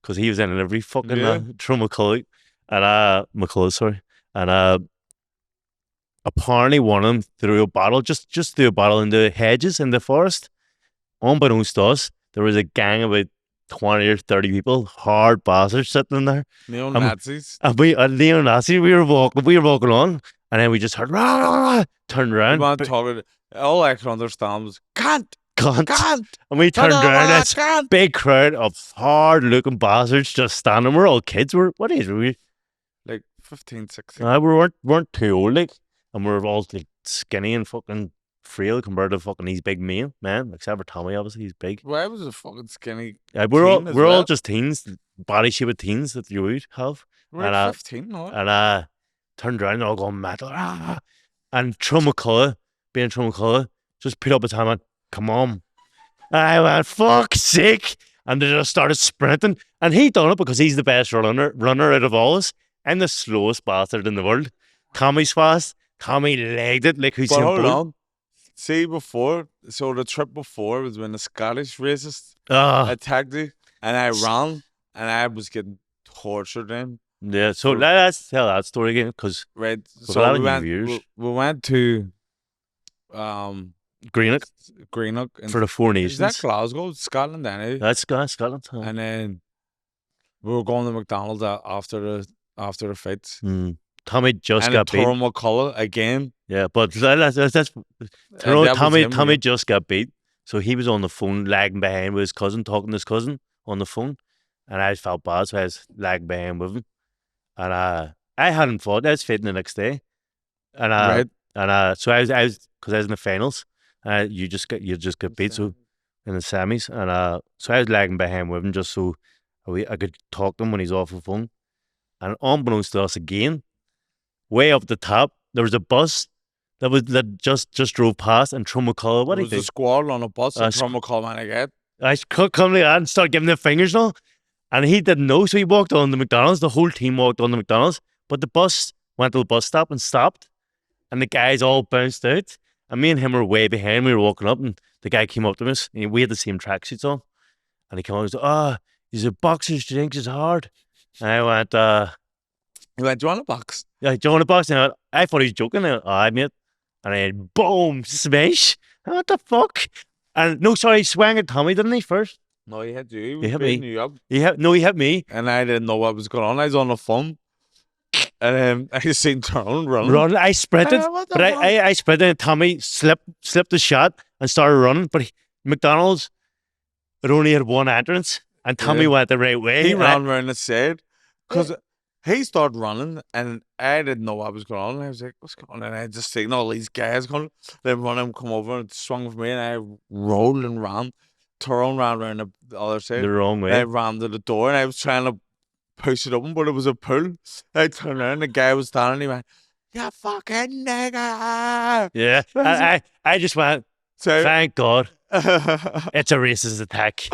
because he was in every fucking Yeah. Tyrone McCullough, and McCullough, sorry, and apparently one of them threw a bottle, just threw a bottle into the hedges in the forest. Unbeknownst to us, there was a gang of about 20 or 30 people, hard bastards sitting in there. Neo-Nazis. And we, neo-Nazi, we were walking on, and then we just heard, rah, rah, rah, turned around, Man talking, all I could understand was, can't. And we turned around, this big crowd of hard-looking bastards just standing. We're all kids. What age were we? Like 15, 16. We weren't too old, like, and we were all like skinny and fucking frail compared to fucking these big men, except for Tommy, obviously, he's big. Well, I was a fucking skinny we're all just teens, body shape of teens that you would have. We're like 15, no? And turned around and all going metal. And Tyrone McCullough, being Tyrone McCullough, just put up his hand and went, come on. And I went, fuck's sake. And they just started sprinting. And he done it because he's the best runner out of all us. I'm the slowest bastard in the world. Tommy's fast. Tommy legged it like who's hold on. See, so the trip before was when the Scottish racist attacked you, and I ran, and I was getting tortured then. Yeah, so let's tell that story again, because right. So we went to Greenock for the Four Nations. Is that Glasgow, Scotland? Anyway, that's Scotland. Huh? And then we were going to McDonald's after the fights. Tommy just got beat. Tyrone McCullough again. Yeah, but that's Tommy just got beat. So he was on the phone lagging behind with his cousin, talking to his cousin on the phone, and I felt bad, so I was lagging behind with him. And I hadn't fought. I was fighting the next day, and so I was because I was in the finals. You just got beat, so in the semis, and so I was lagging behind with him just so I could talk to him when he's off the phone. And unbeknownst to us again, way up the top, there was a bus that just drove past, and Tyrone McCullough, what do you think? There was a squad on a bus, and Tyrone McCullough man again. I come to that and started giving the fingers and all. And he didn't know, so he walked on the McDonald's. The whole team walked on the McDonald's, but the bus went to the bus stop and stopped, and the guys all bounced out. And me and him were way behind. We were walking up, and the guy came up to us, and we had the same tracksuits on. And he came on and said, these are boxers, do you think it's hard? And I went, he went, do you want a box? Yeah, do you want a box? And I thought he was joking. And I mate. And I had boom, smash. What the fuck? And no, sorry, he swung at Tommy, didn't he, first? No, he hit you. He hit me. You up. He hit me. And I didn't know what was going on. I was on the phone. And I just seen Tyrone running. I sprinted. But I sprinted, and Tommy slipped the shot and started running. But McDonald's, it only had one entrance. And Tommy went the right way. He ran around the side. Because he started running, and I didn't know what was going on. And I was like, what's going on? And I just seen all these guys coming. Then one of them come over and swung for me, and I rolled and ran. Tyrone ran around the other side. The wrong way. I ran to the door, and I was trying to push it open, but it was a pull. I turned around, the guy was standing, he went, you fucking nigger. Yeah. I just went, thank God. It's a racist attack.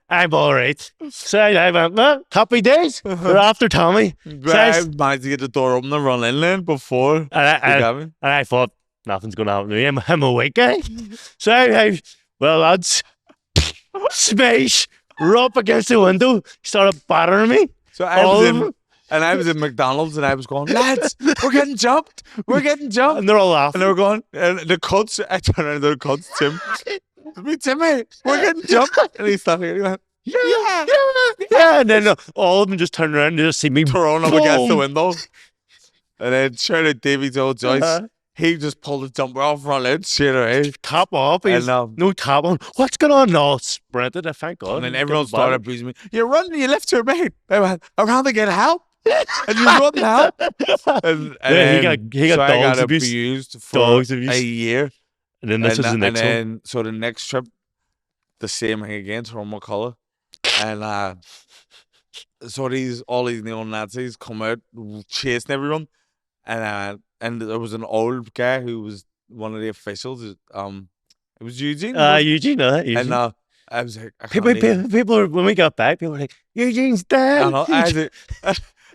I'm all right. So I went, well, happy days. We're after Tommy. But I managed to get the door open and run in then before. And I thought, nothing's going to happen to me. I'm a white guy. So well, lads, smash, up against the window, started battering me. So I was in McDonald's, and I was going, lads, we're getting jumped. And they're all laughing. And they were going, and the cuts, I turned around to the cuts, Timmy, we're geting jumped. And he started, and he went, yeah. And then all of them just turned around and just see me thrown up against the window. And then shout out Davy Joyce. He just pulled the jumper off, run out straight away. Top off. No top on. What's going on? No, sprinted. Thank God. And then everyone started abusing me. You're running, you left your mate. I went, I'm going to get help. And you run help. And he got dogs abused for a year. And then this was the next one. So the next trip, the same thing again, Tyrone McCullough. And so all these neo-Nazis come out chasing everyone. And there was an old guy who was one of the officials. It was Eugene. Eugene. And I was like, people, when we got back, people were like, Eugene's dead.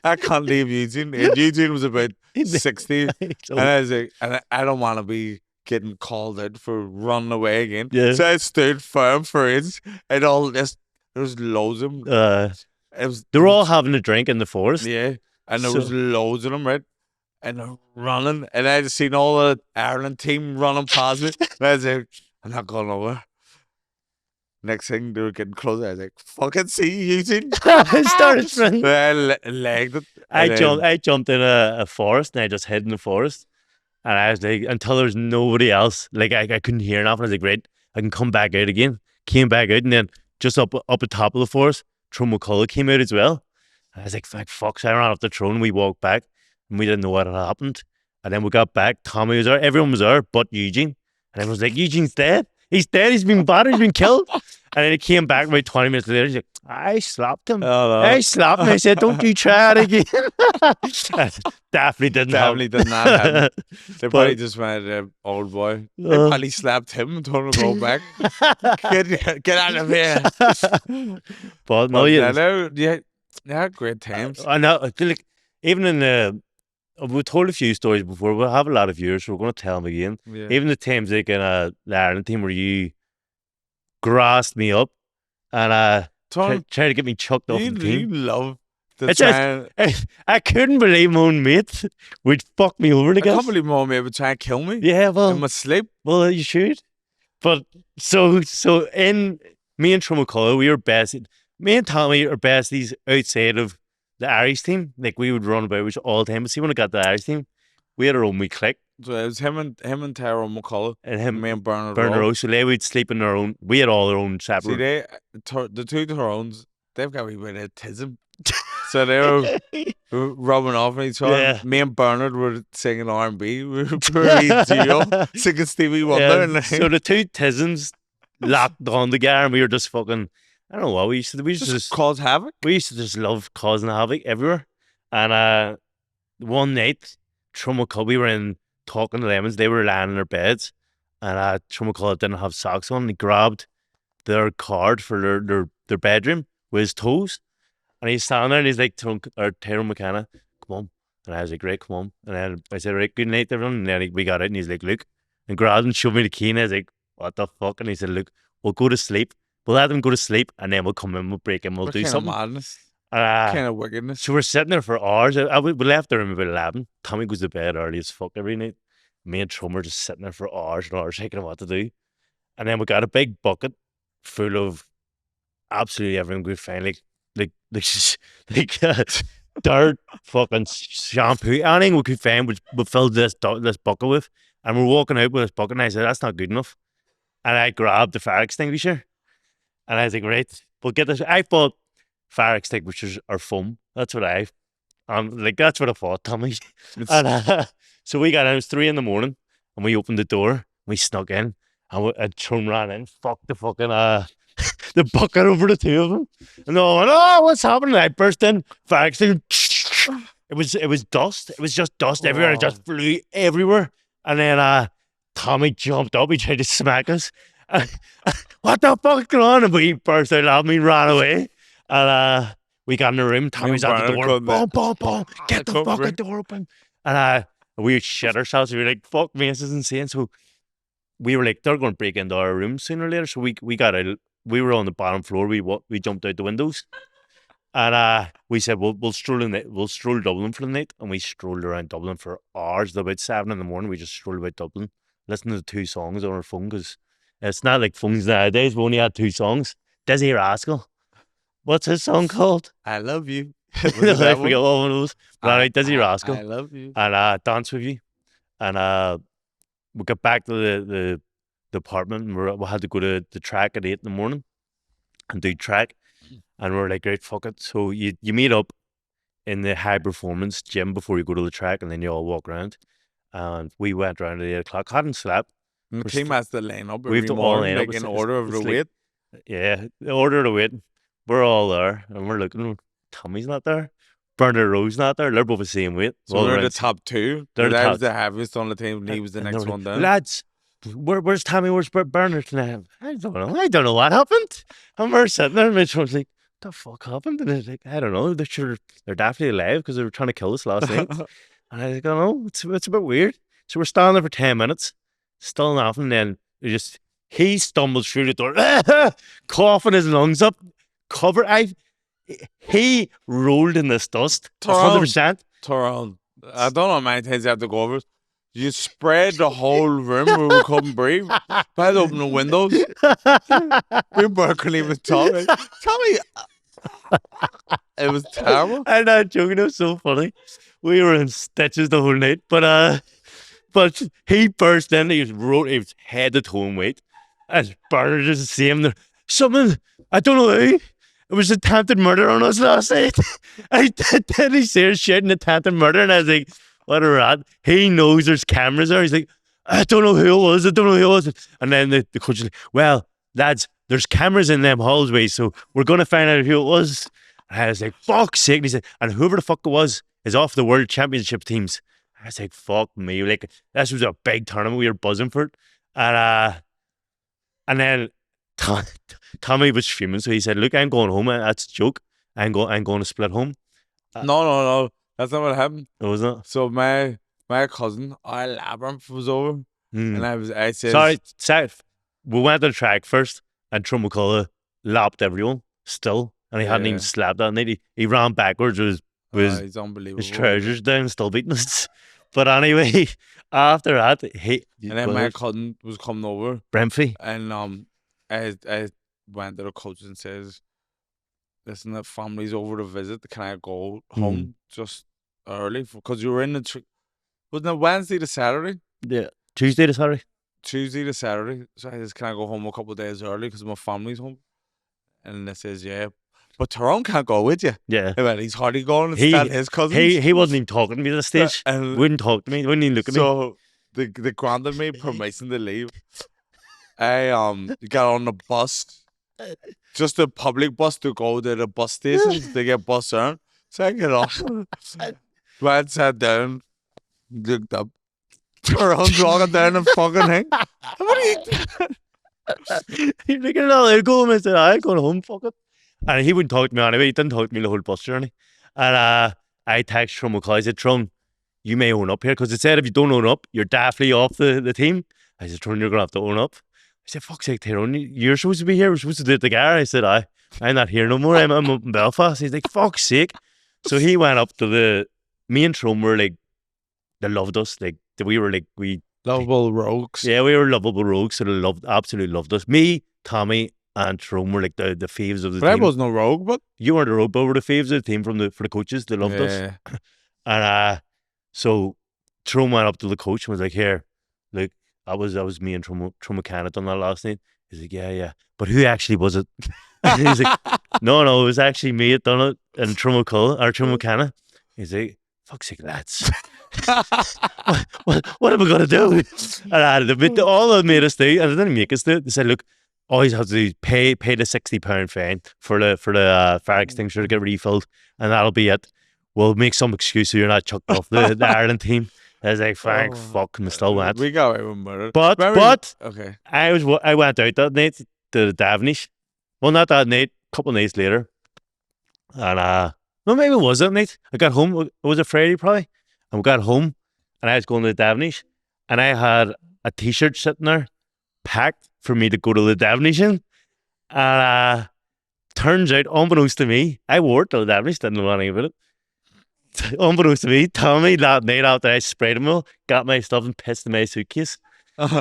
I can't leave Eugene. And Eugene was about 60. And I was like, and I don't want to be getting called out for running away again. Yeah. So I stood firm for it, and all this. There was loads of them. It was They were all having a drink in the forest. yeah, and there So- was loads of them, right? And they're running, and I just seen all the Ireland team running past me. And I was like, I'm not going over. Next thing, they were getting closer. I was like, fucking see you, Eugene. I started running. I legged it. I jumped in a forest, and I just hid in the forest. And I was like, until there was nobody else, like I couldn't hear nothing. I was like, great, I can come back out again. Came back out, and then just up the top of the forest, Tyrone McCullough came out as well. And I was like, fuck, so I ran up the Tyrone, we walked back, and we didn't know what had happened. And then we got back, Tommy was there, everyone was there, but Eugene. And everyone was like, Eugene's dead. He's dead, he's been battered, he's been killed. And then he came back about 20 minutes later, he's like, I slapped him. Oh, no. I slapped him. I said, don't you try it again. Definitely didn't Definitely did not happen. They But- probably just went, old boy. They Uh. probably slapped him and told him to go back. Get out of here. But no, But yeah, no, you had great times. I know. I feel like even in the, we've told a few stories before. We'll have a lot of viewers, so we're going to tell them again. Yeah. Even the times like in the Ireland team where you grassed me up and Tom, tried to get me chucked off you, the team. you love the It's just- try. I couldn't believe my own mate would fuck me over I again. can't believe Mom would try and kill me Yeah, well, in my sleep. well, you should. But so in me and Tyrone McCullough, we were best. Me and Tommy are besties outside of the Irish team. Like we would run about which all the time. But see, when I got the Irish team, we had our own wee clique, So it was him and Tyrone McCullough and him, me and Bernard Bernard Rowe. Rose. So they would sleep in their own. We had all our own See, separate. the two Tyrones, they've got a wee bit of autism. So they were rubbing off on each other. Yeah. Me and Bernard were singing R&B. We were a duo singing Stevie Wonder. And So the two tisms locked on together, and we were just fucking. I don't know what we used to do. We used to just just cause havoc. we used to just love causing havoc everywhere. And one night, Tyrone McCullough, we were in talking to lemons. They were lying in their beds, and Tyrone McCullough didn't have socks on. He grabbed their card for their bedroom with his toes, and he's standing there, and he's like, Tyrone McKenna, come on. And I was like, right, come on. And then I said, right, good night, everyone. And then we got out, and he's like, look, and grabbed and showed me the key, and I was like, what the fuck? And he said, look, we'll go to sleep. We'll let them go to sleep, and then we'll come in, we'll break in, we'll What do kind something. of madness? Uh, Kind of wickedness. so we're sitting there for hours. We left the room about 11. Tommy goes to bed early as fuck every night. Me and Trum are just sitting there for hours and hours thinking of what to do. And then we got a big bucket full of absolutely everything we find, like dirt, fucking shampoo, anything we could find, which we filled this bucket with. And we're walking out with this bucket, and I said, that's not good enough. And I grabbed the fire extinguisher, and I was like, right, we'll get this. I thought fire extinguishers are foam. That's what that's what I thought, Tommy. And so we got in, it was 3 a.m, and we opened the door, we snuck in, and Trum ran in, fucked the fucking the bucket over the two of them. And they all went, oh, what's happening? I burst in, fire extinguisher. It was dust. It was just dust everywhere. It just flew everywhere. And then Tommy jumped up, he tried to smack us. What the fuck's going on? And we burst out laughing, we ran away. And we got in the room, Tommy's at the door, boom, boom, boom, get the fucking door open. And we shit ourselves, we were like, fuck me, this is insane. So we were like, they're going to break into our room sooner or later. So we got out, we were on the bottom floor, we jumped out the windows. And we said, we'll stroll Dublin for the night. And we strolled around Dublin for hours. Till about 7 a.m, we just strolled about Dublin, listening to 2 songs on our phone, because it's not like phones nowadays. We only had 2 songs. Dizzy Rascal. What's his song called? I love you. I forget one of those. But Dizzy Rascal. I love you. And Dance With You. And we got back to the apartment, and we had to go to the track at 8 a.m. and do track. And we were like, great, fuck it. So you meet up in the high performance gym before you go to the track, and then you all walk around. And we went around at 8 o'clock, hadn't slept. And the team has to line up We have every to all morning, line up. like in It's- order of it's the like- weight. Yeah, the order of the wait. We're all there, and we're looking. Tommy's not there. Bernard Rowe's not there. They're both the same weight. So All we're in around the top 2. They're the I top- was the heaviest on the team, and he was the And next they were one like, down. Lads, where's Tommy? Where's Bernard? And I don't know what happened. And we're sitting there, and Mitch was like, "What the fuck happened?" And I was like, "I don't know. They're definitely alive because they were trying to kill us last night." And I was like, "Oh no, it's a bit weird." So we're standing there for 10 minutes, Still nothing. Then he stumbles through the door, coughing his lungs up, he rolled in this dust, Tyrone, 100%. Tyrone, I don't know how many times I have to go over it. You spread the whole room where we couldn't breathe. I had to open the windows. We couldn't even talk. Tell me, it was terrible. I'm not joking. It was so funny. We were in stitches the whole night, but he burst in. He was head to toe in weight. As Bernard is the same. There, something I don't know who. It was attempted murder on us last night. Then he started shouting attempted murder, and I was like, "What a rat!" He knows there's cameras there. He's like, "I don't know who it was. I don't know who it was." And then the coach is like, "Well, lads, there's cameras in them hallways, so we're gonna find out who it was." And I was like, "Fuck's sake!" And he said, "And whoever the fuck it was is off the World Championship teams." I was like, "Fuck me!" Like this was a big tournament. We were buzzing for it, and then Tommy was fuming, so he said, "Look, I'm going home. That's a joke. I'm going to split home." No. That's not what happened. Oh, was it? So my cousin, our Labyrinth, was over, and I said, Sorry, we went to the track first, and Trump McCullough lapped everyone still, and he hadn't even slapped that night. He ran backwards with he's unbelievable. his trousers down, still beating us. But anyway, after that, and then my cousin was coming over, Brentford, and I went to the coach and says, "Listen, the family's over to visit. Can I go home just early? Because you were in the wasn't it Wednesday to Saturday? Yeah, Tuesday to Saturday. Tuesday to Saturday. So I says, can I go home a couple of days early because my family's home?" And they says, "Yeah." But Tyrone can't go with you. Yeah. Well, he's hardly going. It's his cousins. He wasn't even talking to me at the stage. Wouldn't talk to me. Wouldn't even look at me. So they granted me permission to leave. I got on the bus, just a public bus to go to the bus stations to get bus on. So I get off. Went, sat down, looked up. Tyrone's walking down the fucking thing. What are you doing? He's looking at all I go home and said, "I'm going home, fuck it." And he wouldn't talk to me anyway. He didn't talk to me the whole bus journey. And I texted Trum McCoy. I said, "Trum, you may own up here." Because it said if you don't own up, you're definitely off the team. I said, "Trum, you're going to have to own up." I said, "Fuck's sake, Tyrone, you're supposed to be here. We're supposed to do it together." I said, I'm not here no more. I'm up in Belfast." He's like, "Fuck's sake." So he went up to me and Trum were like, they loved us. Like, we were like, lovable rogues. Yeah, we were lovable rogues. So they absolutely loved us. Me, Tommy, and Tyrone were like the faves of the team. I was no rogue, but you weren't a rogue, but were the faves of the team for the coaches. They loved us. And so Tyrone went up to the coach and was like, "Here, look, that was me and Trum McCann done that last night." He's like, "Yeah. But who actually was it?" He's like, No, it was actually me that done it, and Trum McCann. He's like, "Fuck's sake, lads." what am I going to do? And I had to admit all they made us do, and they didn't make us do it. They said, "Look, all you have to do is pay the £60 fine for the fire extinguisher to get refilled, and that'll be it. We'll make some excuse so you're not chucked off the Ireland team." I was like, "Thank fuck," and still went. We got away with murder. But okay, I went out that night to the Davnish. Well, not that night. A couple of nights later, and no, maybe it was that night. I got home. It was a Friday probably. And we got home, and I was going to the Davnish, and I had a T-shirt sitting there, packed for me to go to the Davnish in. And turns out, unbeknownst to me, I wore it to the Davnish, didn't know anything about it. Unbeknownst to me, Tommy that night after I sprayed him all, got my stuff and pissed in my suitcase.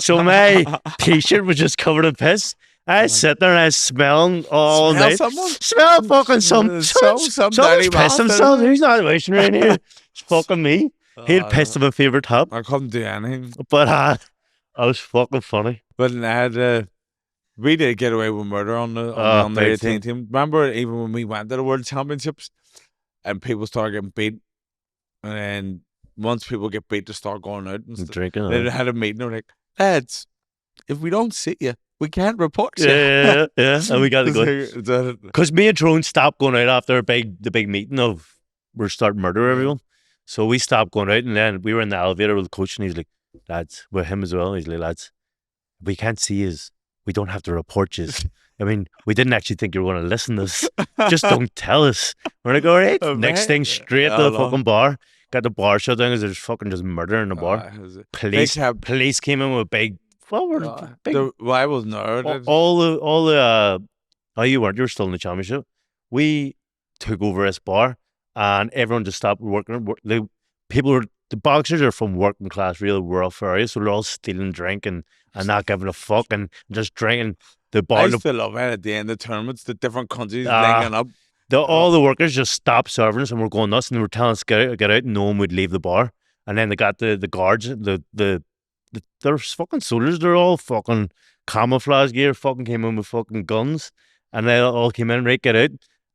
So my T-shirt was just covered in piss. I sit there and I was smelling all night. Smell fucking some someone's pissed himself. Who's not washing around here? It's fucking me. He had pissed in my favourite top. I couldn't do anything. But I was fucking funny. But we did get away with murder on the 18 team. Remember, even when we went to the World Championships and people started getting beat, and then once people get beat, they start going out and drinking. They had a meeting. They were like, "Lads, if we don't see you, we can't report you." Yeah. And we got to go. Because me and Tyrone stopped going out after the big meeting of we're starting murder everyone. So we stopped going out, and then we were in the elevator with the coach, and he's like, "Lads," with him as well. He's like, "Lads, we can't see yous. We don't have to report yous. I mean, we didn't actually think you were going to listen to us. Just don't tell us." We're like, "All right." Next thing, straight to the fucking bar. Got the bar shut down because there's fucking just murder in the bar. Police came in with big Well, we're big. I was nerd. All the oh, you weren't. You were still in the championship. We took over this bar, and everyone just stopped working. The boxers are from working class, real rough areas, so they're all stealing drink and not giving a fuck and just drinking. The I bar, used to love it at the end of tournaments, the different countries uh, linking up. all the workers just stopped serving us and were going nuts, and they were telling us get out, and no one would leave the bar. And then they got the guards, they're fucking soldiers. They're all fucking camouflage gear. Fucking came in with fucking guns, and they all came in, right, get out.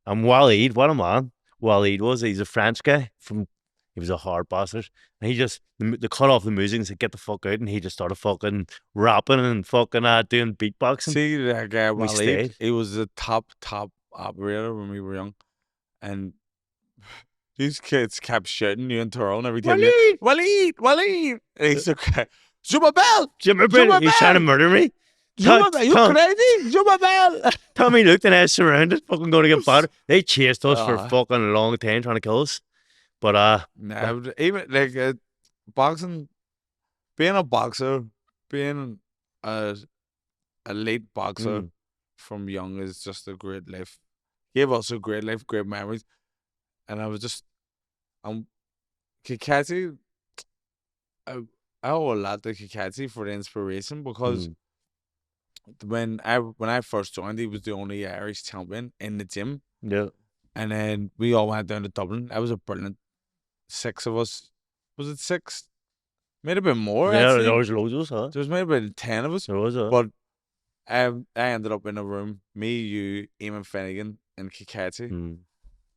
And Waleed, what a man! He's a French guy from. He was a hard bastard, and he just they cut off the music and said, "Get the fuck out!" And he just started fucking rapping and fucking doing beatboxing. See that guy We Waleed? stayed. He was the top operator when we were young, and these kids kept shouting you in Tyrone every time. Waleed. And he's okay. Zuma Bell. Jimmy Bell, he's trying to murder me. Zuma Bell, you crazy? Zuma Bell. Tommy looked and I was surrounded, fucking going to get battered. They chased us for Ah. fucking a long time trying to kill us. But Nah, even like boxing, being a boxer, being a elite boxer from young is just a great life. Gave us a great life, great memories, and I was just Kikati. I owe a lot to Kikati for the inspiration because when I first joined, he was the only Irish champion in the gym. yeah, And then we all went down to Dublin. That was a brilliant 6 of us. Was it 6? Might have been more. yeah, Actually. there was loads of us, huh? There was maybe about 10 of us. There was, But I ended up in a room. Me, you, Eamon Finnegan, and Kikati.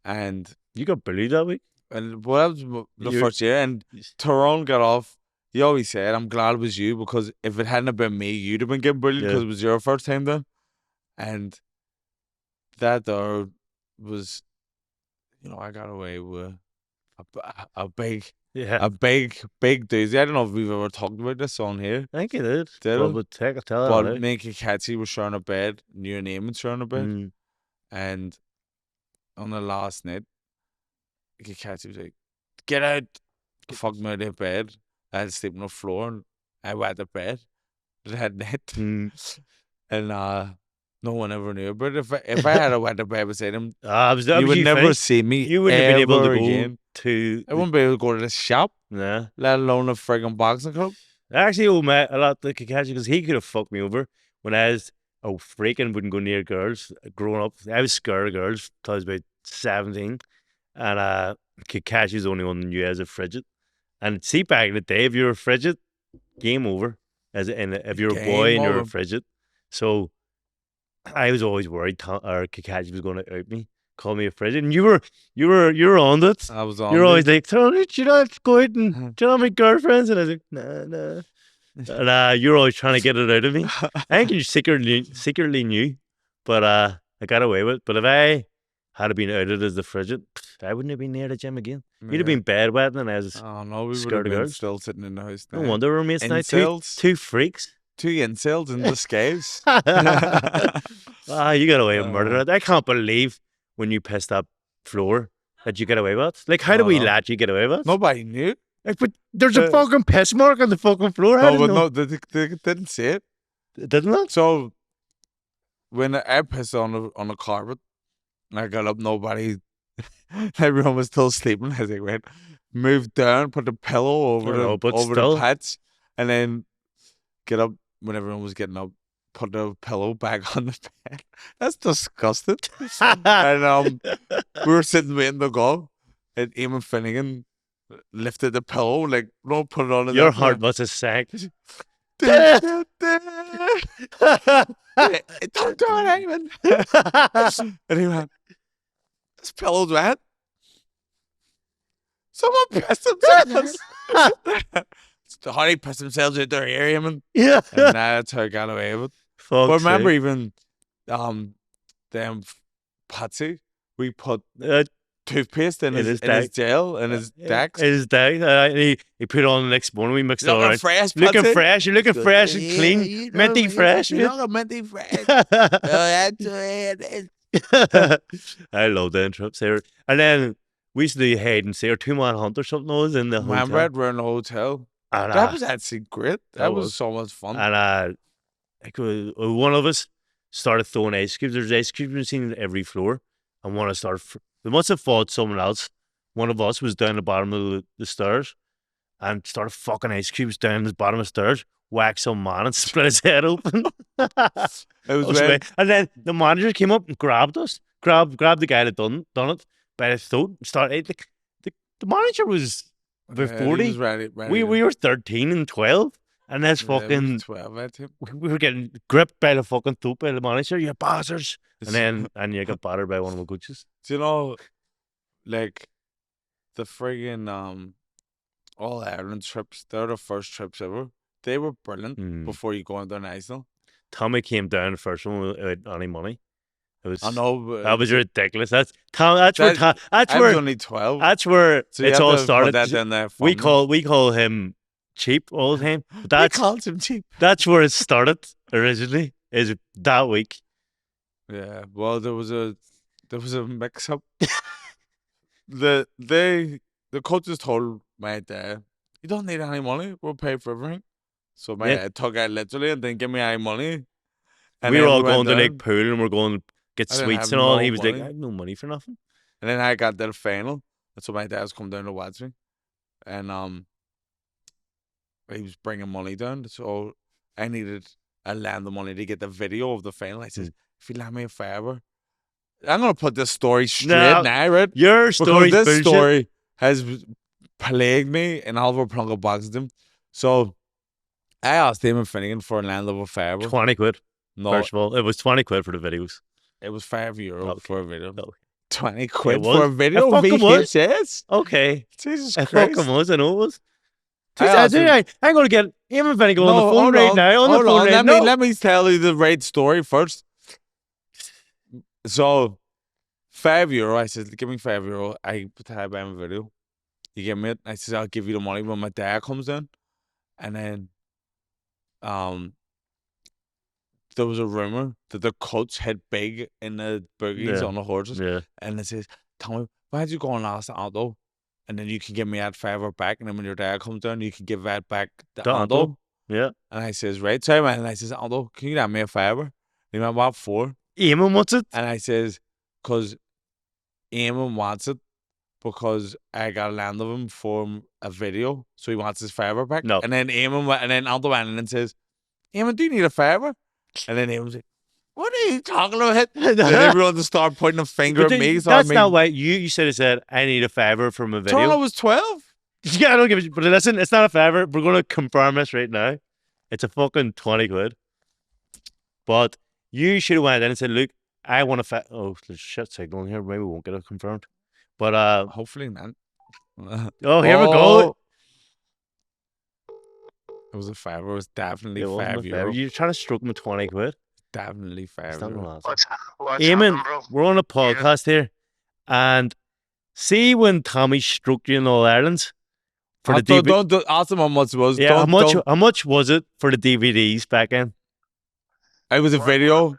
And you got bullied that week. And well, that was the first year. And Tyrone got off. He always said, "I'm glad it was you because if it hadn't have been me, you'd have been getting bullied because it was your first time then." And that there was, I got away with a big doozy. I don't know if we've ever talked about this on here. I think you did. Well, but take a tell it. But me and Kikati were sharing a bed, you and Eamon sharing a bed. And on the last night, Kikati was like, "Get out." Fuck me out of bed. I had to sleep on the floor and I wet the bed that night. And no one ever knew about it. If I had a wet the bed beside him, you would never see me. You wouldn't have been able to again. I wouldn't be able to go to the shop. Nah. Let alone a friggin' boxing club. I actually owe Matt a lot to Kikachi because he could have fucked me over when I was a freak and wouldn't go near girls growing up. I was scared of girls until I was about 17. And Kikachi's the only one who knew I was a frigid. And see, back in the day, if you were a frigid, game over. If you're a boy and you're a frigid. So I was always worried Kikachi was going to out me, call me a frigid. And you were on it. I was on it. You're always like, "Tony, should I go out and do you have my girlfriends?" And I was like, nah. And you're always trying to get it out of me. I think you secretly knew, but I got away with it. But if I had been outed as the frigid, I wouldn't have been near the gym again. You'd have been bedwetting and I was we would have been still sitting in the house now. No wonder we're mates now. Two freaks. 2 incels in disguise. You got away with murder. I can't believe when you pissed that floor that you get away with. Like, how do we let you get away with? Nobody knew. Like, but there's a fucking piss mark on the fucking floor. They didn't see it. Didn't it? So when I pissed on the carpet, and I got up, nobody, everyone was still sleeping. I was like, right, move down, put the pillow over the patch, and then get up when everyone was getting up, put the pillow back on the bed. That's disgusting. And we were sitting waiting to go, and Eamon Finnegan lifted the pillow, like, no, put it on. Your heart must have sank. Don't do it, Eamon. And he went, "This pillow's wet. Someone pissed themselves." Honey pissed themselves out their ear, Eamon. Yeah. And that's how I got away with it. But remember, even them Patsy, we put toothpaste in his gel, in his decks. His deck. He put it on the next morning. We mixed it all right. Fresh, looking fresh. You're looking fresh and clean. Minty fresh. You look minty fresh. I love the trips here. And then we used to do hide and seek or 2-man hunt or something. I was in the hotel. Remember, we're in the hotel. And That was actually great. That was was. so much fun. And like one of us started throwing ice cubes. There's ice cubes we've seen every floor, and one of us started. They must have fought someone else. One of us was down the bottom of the stairs and started fucking ice cubes down the bottom of the stairs. Whacked some man and split his head open. It was when, And then the manager came up and grabbed us, grabbed the guy that done it by the throat. And started the manager was about he 40. was ready. We were 13 and 12. And that's Yeah, he was fucking 12, I think. we were getting gripped by the fucking throat by the manager, you bastards. And then you got battered by one of the coaches. Do you know, like, the friggin' All Ireland trips, they're the first trips ever. They were brilliant before you go international. Tommy came down the first one without any money. It was, I know. that was ridiculous. That's where I was only 12. That's where So you it's have all to started. Put that in there for we me. call him cheap all the time. But We called him cheap. That's where it started originally. Is that week? Yeah. Well, there was a mix up. The coaches told my dad, "You don't need any money. We'll pay for everything." So my dad took out literally and didn't give me any money. And we were all went going to down. Lake Pool and we're going to get I didn't sweets have and all. no And he was like, money. "I have no money for nothing." And then I got to the final, and so my dad's come down to watch me, and he was bringing money down, so I needed a land of money to get the video of the final. I says, "If you lend me a favor, I'm gonna put this story straight now, right? Your story, because this story has plagued me in Oliver Plunkett boxing. So I asked Damon Finnegan for a land of a favor. 20 quid. No, first of all, it was 20 quid for the videos. It was €5 for a video. Okay. 20 quid for a video. VHS. Okay. Jesus Christ. Christ. Fucking was, I know it was. I'm going to get Damon Finnegan on the phone right now. Let me tell you the right story first. So, €5. I said, give me €5. I type in a video. You give me it. I said, I'll give you the money when my dad comes in. And then, there was a rumor that the coach hit big in the boogies on the horses. Yeah. And it says, Tommy, why don't you go and ask Aldo? And then you can give me that favor back. And then when your dad comes down, you can give that back to Aldo. Yeah. And I says, right, so man. And I says, Aldo, can you lend me a favor? And he went, what for? Eamon wants it. And I says, because Eamon wants it because I got a land of him for a video. So he wants his favor back. No. And then Aldo went in and says, Eamon, do you need a favor? And then Eamon's like, what are you talking about? Then everyone just started pointing a finger at me. So that's not why you should have said, I need a favor from a video. Toronto was 12. Yeah, I don't give a shit. But listen, it's not a favor. We're going to confirm this right now. It's a fucking 20 quid. But you should have went in and said, look, I want a oh, there's shit signal in here. Maybe we won't get it confirmed. But hopefully not. Oh, here we go. It was a favor. It was definitely €5. You're trying to stroke me 20 quid. Definitely €5. Eamon, we're on a podcast here, and see when Tommy stroked you in All Ireland for the DVD. Don't ask him how much it was. Yeah, how much was it for the DVDs back then? It was a video.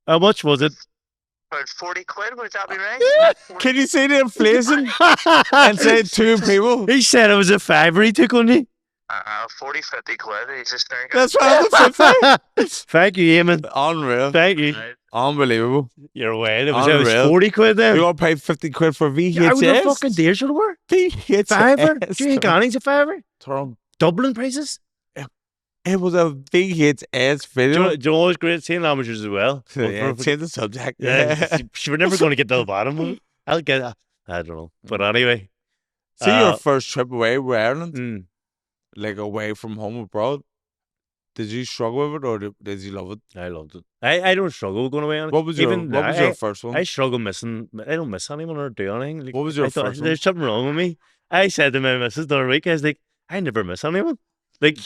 How much was it? About 40 quid, would that be right? Can you see the inflation? And say two people. He said it was a fiver he took on you. 40, 50 quid. He's just thinking. That's right. Thank you, Eamon. Unreal. Thank you. Right. Unbelievable. You're away. It was 40 quid then. You're going to pay 50 quid for VHS? Yeah, the fucking dears would work. VHS. Fiver? Do you think Anning's a fiver? Tyrone. Dublin prices? It was a VHS video. Do you know what's great? Seeing amateurs as well. Yeah, change the subject. Yeah. We're never going to get to the bottom of it. I'll get that. I don't know. But anyway. See your first trip away with Ireland? Like away from home abroad? Did you struggle with it or did you love it? I loved it. I don't struggle going away on it. What was your first one? I struggle missing. I don't miss anyone or do anything. Like, what was your first one? There's something wrong with me. I said to my missus the other week, I was like, I never miss anyone. Like,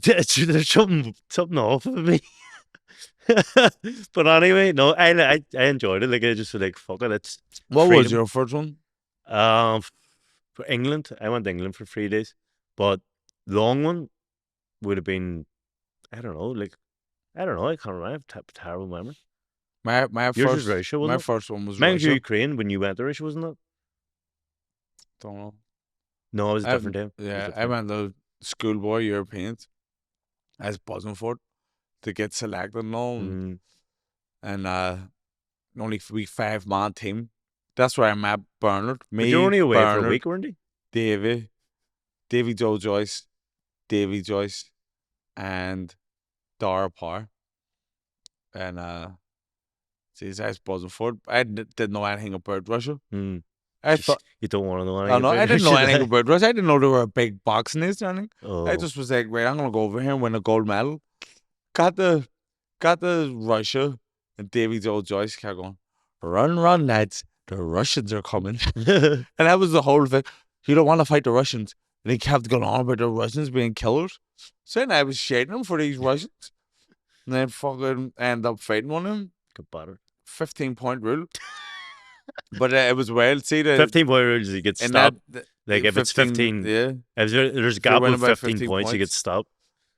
there's something off with me. But anyway, no, I enjoyed it. Like, I just like, fuck it. What freedom. was your first one? For England, I went to England for 3 days. But long one would have been, I don't know. I can't remember. I have terrible memory. My Yours first was Russia, wasn't my it? first one was Mine was Russia. Ukraine when you went to Russia, wasn't it? Don't know. No, it was a different time. Yeah, I went to schoolboy Europeans. I was buzzing for it to get selected and all, and only we 5-man team. That's where I met Bernard. But you're only away for a week, weren't you? Davy Joe Joyce, Davy Joyce, and Dara Parr. And geez, I was buzzing for it. I didn't know anything about Russia. I thought you don't want to know anything. I know I didn't know anything about Russia. I didn't know they were a big boxing nation or anything. Oh. I just was like, right, I'm gonna go over here and win a gold medal. Got the Russia, and Davy Joe Joyce kept going, run, lads. The Russians are coming. And that was the whole thing. You don't want to fight the Russians. And he kept going on about the Russians being killers. So then I was shading him for these Russians. And then fucking ended up fighting one of them. Good batter. 15-point rule. But it was wild. See, 15-point rule is you get stopped. Like if 15, it's 15, yeah. If there's a gap of 15 points, you get stopped.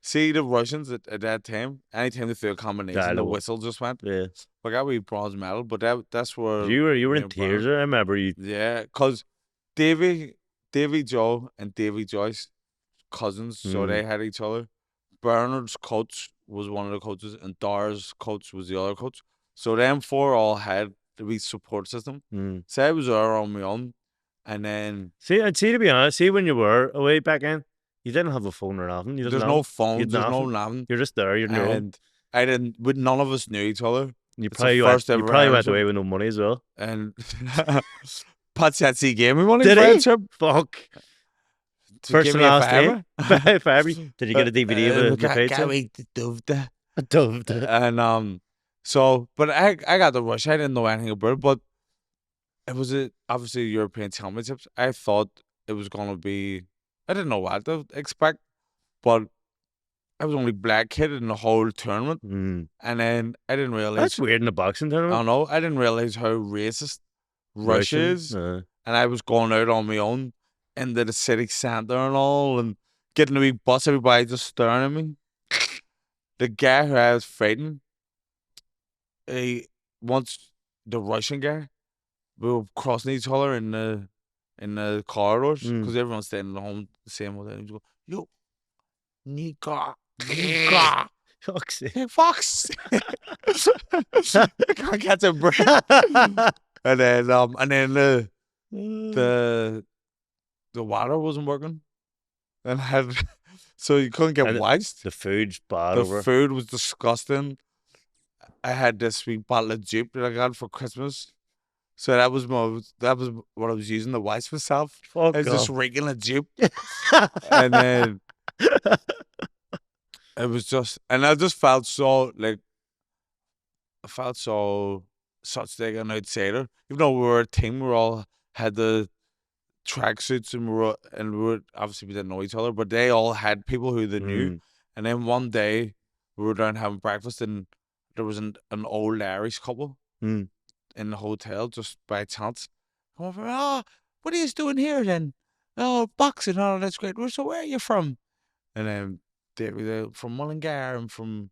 See, the Russians at that time, anytime they threw a combination, the whistle just went. Yeah. Like I got bronze medal, but that's where you were in tears. I remember you. Yeah, because Davy Joe and Davy Joyce, cousins, so they had each other. Bernard's coach was one of the coaches, and Dara's coach was the other coach. So them four all had the wee support system. So I was there on my own, and then see to be honest, when you were away back in, you didn't have a phone or nothing. There's no phone. There's no nothing. You're just there. You're and I didn't. None of us knew each other. You probably went away with no money as well. And Patsy gave me money. Did friendship. Fuck. First and last day. Did you get a DVD of the pizza? Dove. And so, but I got the rush. I didn't know anything about it, but it was obviously European Championships. I thought it was gonna be. I didn't know what to expect, but I was only black kid in the whole tournament, and then I didn't realize that's weird in the boxing tournament. I don't know. I didn't realize how racist Russia is, and I was going out on my own into the city centre and all, and getting a wee bus. Everybody just staring at me. The guy who I was fighting, once the Russian guy, we were crossing each other in the corridors because everyone's staying at home the same way. He go, yo, Nika. Fox. I can't catch a breath. And then the water wasn't working, and so you couldn't get wipes. The food's bad. The food was disgusting. I had this sweet bottle of juice that I got for Christmas. So that was what I was using to wash myself. Fuck I was off. just regular juice. And then it was just, and I just felt so such like an outsider. Even though we were a team, we all had the tracksuits and we were obviously we didn't know each other, but they all had people who they knew. And then one day we were down having breakfast, and there was an old Irish couple in the hotel just by chance. Come over, what are you doing here then? Oh, boxing, that's great. So where are you from? And then they're from Mullingar, I'm from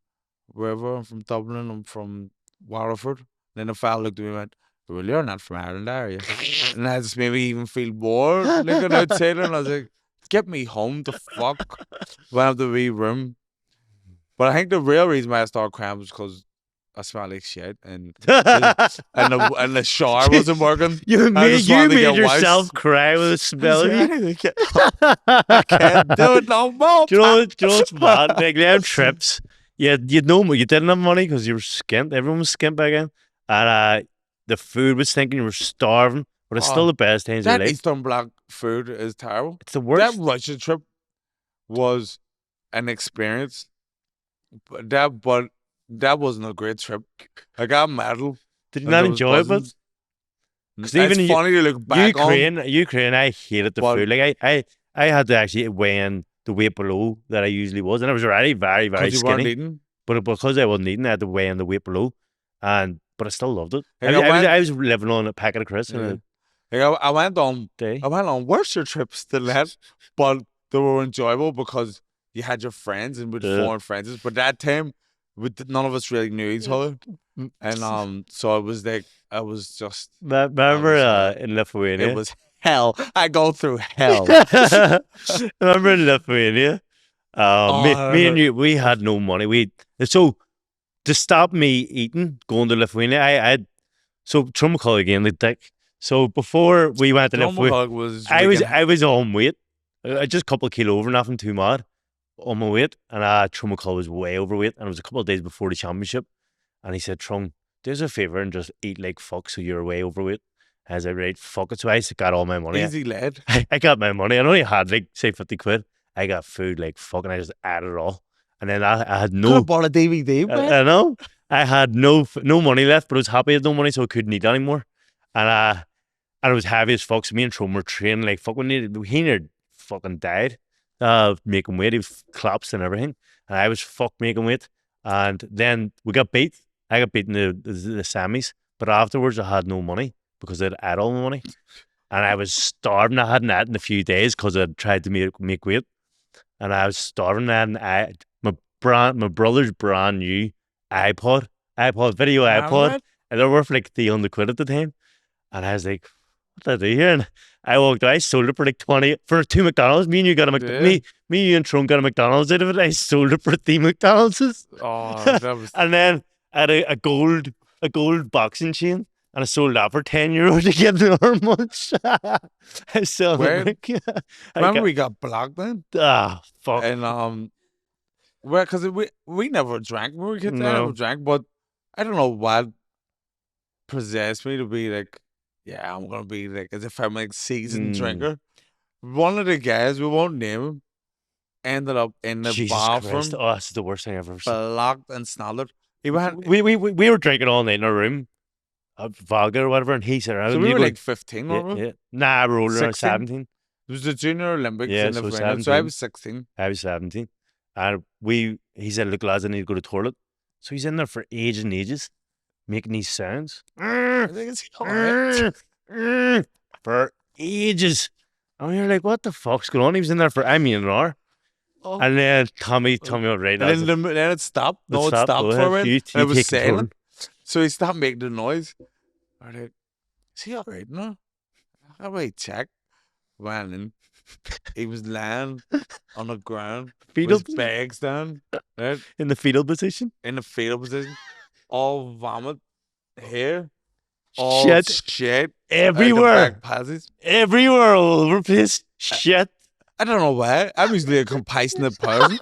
wherever, I'm from Dublin, I'm from Waterford. And then the fella looked at me and went, well, you're not from Ireland, are you? And that just made me even feel more like an outsider. And I was like, get me home, the fuck. Went up to the wee room. But I think the real reason why I started crying was because I smelled like shit, and the shower wasn't working. You made yourself cry with a smell. I can't do it no more. Do you know what's bad? Like them trips, you didn't have money because you were skint. Everyone was skint back then, and the food was stinking. You were starving, but it's still the best times of your life. That Eastern Bloc food is terrible. It's the worst. That Russia trip was an experience, but that wasn't a great trip. I got a medal. Did you not enjoy it? But it's even funny to look back Ukraine, I hated the food. Like I had to actually weigh in the weight below that I usually was, and I was already very, very skinny. But because I wasn't eating, I had to weigh in the weight below, but I still loved it. I was living on a packet of crisps. I went on worse trips than that, but they were enjoyable because you had your friends and with foreign friends. But that time, none of us really knew each other, and so it was like I was just. Remember in Lithuania, hell. I go through hell. Remember in Lithuania? Me and you, we had no money. So to stop me eating, going to Lithuania, I had so Trumbull again, the dick. So before we went to Lithuania, Drumahog was I was on weight, just a couple of kilo over, nothing too mad on my weight, and Trumbull was way overweight, and it was a couple of days before the championship, and he said, "Trum, do us a favor and just eat like fuck, so you're way overweight." I said, "Right, fuck it." So I got all my money. easy lad. I got my money. I only had like say 50 quid. I got food like fucking. I just added it all, and then I had Could no. have bought a DVD, man. I know. I had no money left, but I was happy I had no money, so I couldn't eat anymore. And it was heavy as fuck. So me and Trum were training like fuck. He nearly fucking died. Making weight. He was collapsed and everything. And I was making weight. And then we got beat. I got beaten in the semis. But afterwards, I had no money because I'd had all my money. And I was starving. I hadn't eaten in a few days because I'd tried to make weight. And I was starving. And my brother's brand new video iPod. Right? And they're worth like 300 quid at the time. And I was like, what did I do here? And I walked out, I sold it for like 20 for 2 McDonald's. Me and you got a McDonald's. Me, you and Tron got a McDonald's out of it. I sold it for 3 McDonald's. Oh, that was And then I had a gold boxing chain. And I sold that for €10 to get an arm munch. I sold it. Remember we got blocked then? Fuck. And well, because we never drank when we were kids. I No. never drank, but I don't know what possessed me to be like, yeah, I'm gonna be like as if I'm like seasoned drinker. One of the guys, we won't name him, ended up in the Jesus bathroom, Christ. Oh, this is the worst thing I've ever seen. blocked and snarled. He went. We were drinking all night in our room, vodka or whatever, and he said, So we were like 15, weren't we? yeah. Nah, we were older, 16? 17. It was the Junior Olympics Yeah, in the so final, so I 17. was 16. I was 17. And he said, look, lads, I need to go to the toilet. So he's in there for ages and ages, making these sounds. I think it's alright. For ages. And we were like, what the fuck's going on? He was in there for, an hour. Oh. And then Tommy went right now. And then it stopped. No, it stopped Go for a ahead. minute. You And it was take control. silent. So he stopped making the noise. I like, is he alright now? How about he check? Went in. He was lying on the ground. Fetal With his bags down. Right? in the fetal position. In the fetal position. All vomit. Hair. All shit. Everywhere. Back passes. Everywhere, all over the place. Shit. I don't know why. I'm usually a compassionate person.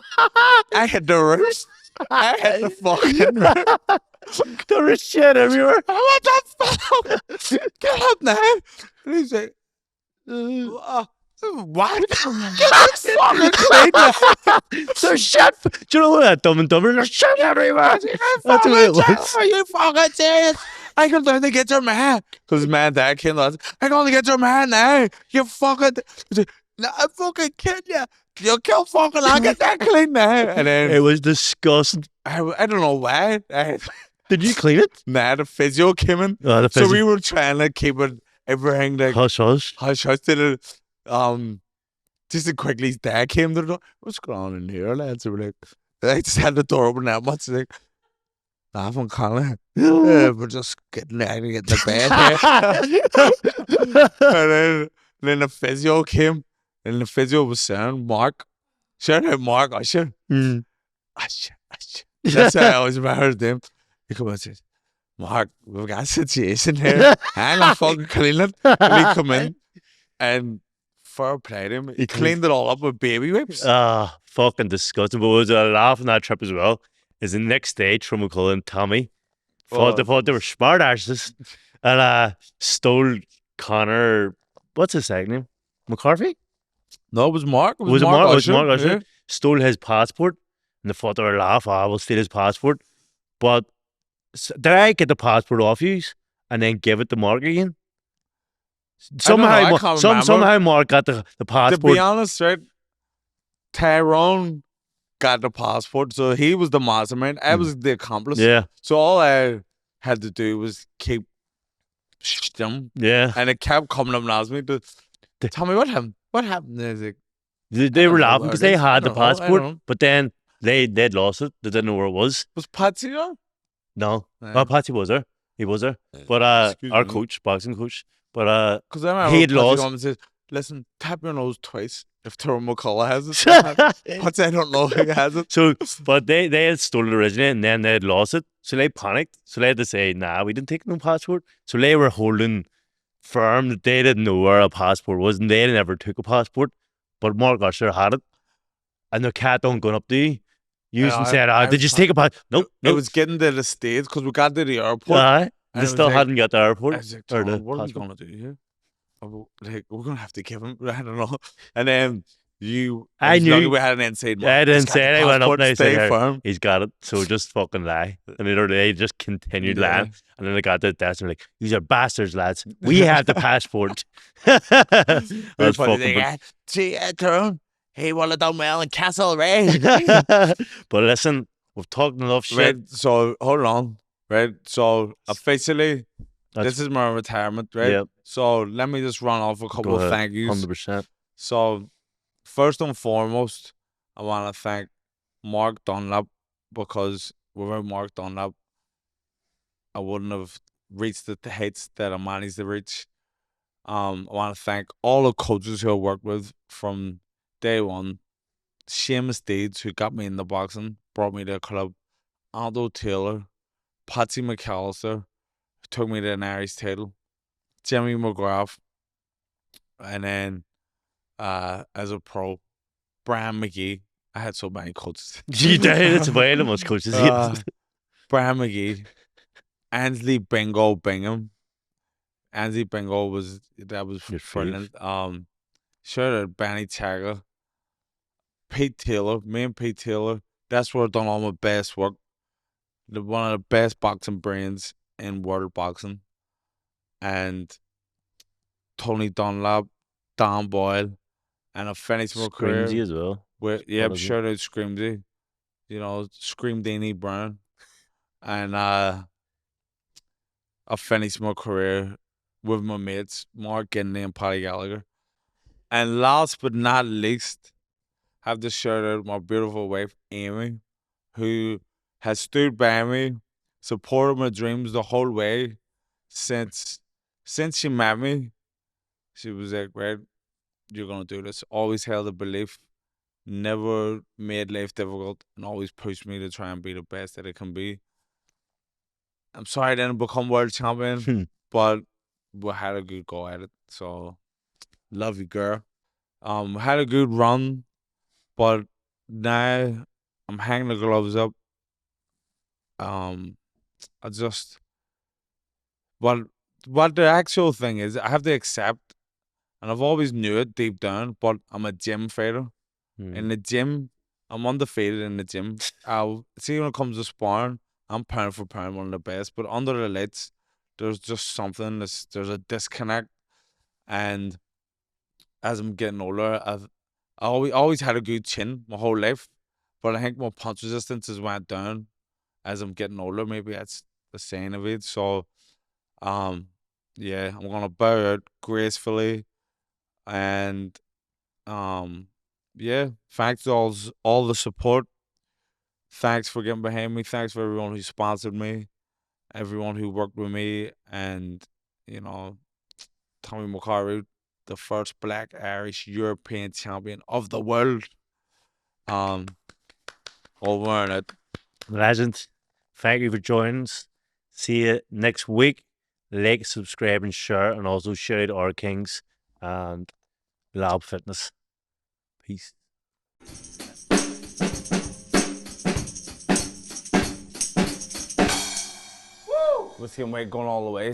I hit the roof. I hit the fucking roof. There was shit everywhere. What the fuck? Get up now. And he's like, what? Get up fucking clean now. There's shit. Do you know what? Dumb and Dumber. There's shit everywhere. That's what it was. Are you fucking serious? I can only get your man. Because his man dad came out. I can only get your man now. You fucking... No, I fucking kill you. You kill fucking... I'll get that clean now. And then... It was disgusting. I don't know why. Did you clean it? Nah, the physio came in. Oh, the So physio. we were trying to keep it... Everything like... Hush, hush. Hush, did it. Just as quickly his dad came to the door. What's going on in here, lads? And we're like, I just had the door open that much. Like, nothing, Colin. We're just getting out of the bed here. And then the physio came, and the physio was saying, Mark. Shout out Mark, Usher. Usher. That's how I always remember him. He come and says, Mark, we've got a situation here. I'm not fucking clean it. And he come in, and fair play to him. He cleaned it all up with baby wipes. Fucking disgusting. But what was a laugh on that trip as well is the next day, Trumbull and Tommy thought they were smart asses and stole Connor, what's his second name? McCarthy? No, it was Mark. Was it Mark? Usher. Mark Usher. Yeah. Stole his passport and they thought they were laugh. We'll steal his passport. But did I get the passport off you and then give it to Mark again? I can't remember. Somehow Mark got the passport. To be honest, right, Tyrone got the passport, so he was the mastermind. I was the accomplice. Yeah. So all I had to do was keep them. Yeah. And it kept coming up and asking me to tell me what happened. What happened? And I was like, They were laughing because they had the I don't know. passport, but then they'd lost it. They didn't know where it was. was Patsy there? No. Yeah. Well, Patsy was there. He was there. But Excuse our me. coach, boxing coach. But Because I remember he had Patsy lost. Coleman says, "Listen, tap your nose twice if Tyrone McCullough has it." Patsy, I don't know who has it. So, but they had stolen it originally, and then they had lost it. So they panicked. So they had to say, "Nah, we didn't take no passport." So they were holding firm that they didn't know where a passport was, and they never took a passport. But Mark Usher had it, and the cat on going up to you, using said, I "Did you was take a passport?" Nope, It nope. was getting to the States because we got to the airport. They and it still was like, hadn't got the airport I was like, or the "Tom, what are we passport. gonna do here? Like, we're gonna have to give him. I don't know." And then I I was lucky knew. we had an inside man. I He's didn't got the say it. I went up passport, and I said, stay "Here, firm. he's got it." So just fucking lie. And they just continued Yeah. lying. And then they got to the desk and they're like, "These are bastards, lads. We have the passport." I Very was funny. fucking. Like, see, Tyrone, he would have done well in Castle Ray. But listen, we've talked enough shit. Right, so hold on. Right, so officially, That's, this is my retirement, right? Yep. So let me just run off a couple Go of ahead. thank yous. 100%. So first and foremost, I want to thank Mark Dunlap, because without Mark Dunlap, I wouldn't have reached the heights that I managed to reach. I want to thank all the coaches who I worked with from day one. Seamus Deeds, who got me into boxing, brought me to the club. Aldo Taylor, Patsy McAllister, who took me to an Irish title. Jimmy McGrath, and then as a pro, Brian McGee. I had so many coaches. You did. It's way the most coaches. Brian McGee, Ansley Bingo Bingham. Ansley Bingo was Your brilliant. Shout out Benny Tagger, Pete Taylor. Me and Pete Taylor. That's where I done all my best work. One of the best boxing brains in world boxing. And Tony Dunlap, Don Boyle, and I finished my career Screamsy as well. with What is it? shout out Screamsy, Scream Danny Brown, and I finished my career with my mates Mark Kennedy and Paddy Gallagher, and last but not least, have to shout out my beautiful wife Amy, who has stood by me, supported my dreams the whole way since she met me. She was like, "Right, you're gonna do this." Always held a belief, never made life difficult, and always pushed me to try and be the best that it can be. I'm sorry I didn't become world champion, but we had a good go at it. So love you, girl. Had a good run, but now I'm hanging the gloves up. I just what the actual thing is, I have to accept, and I've always knew it deep down, but I'm a gym fighter. In the gym, I'm undefeated in the gym. I'll see when it comes to sparring, I'm pound for pound one of the best. But under the lights, there's just something. There's a disconnect, and as I'm getting older, I always had a good chin my whole life, but I think my punch resistance has went down as I'm getting older. Maybe that's the saying of it. So, yeah, I'm gonna bow out gracefully, and yeah, thanks to all the support. Thanks for getting behind me. Thanks for everyone who sponsored me, everyone who worked with me, and Tommy McCarrow, the first Black Irish European champion of the world. Over and it. Legend. Thank you for joining us. See you next week. Like, subscribe, and share, and also shout out our Kings and Lab Fitness. Peace. With him weight going all the way.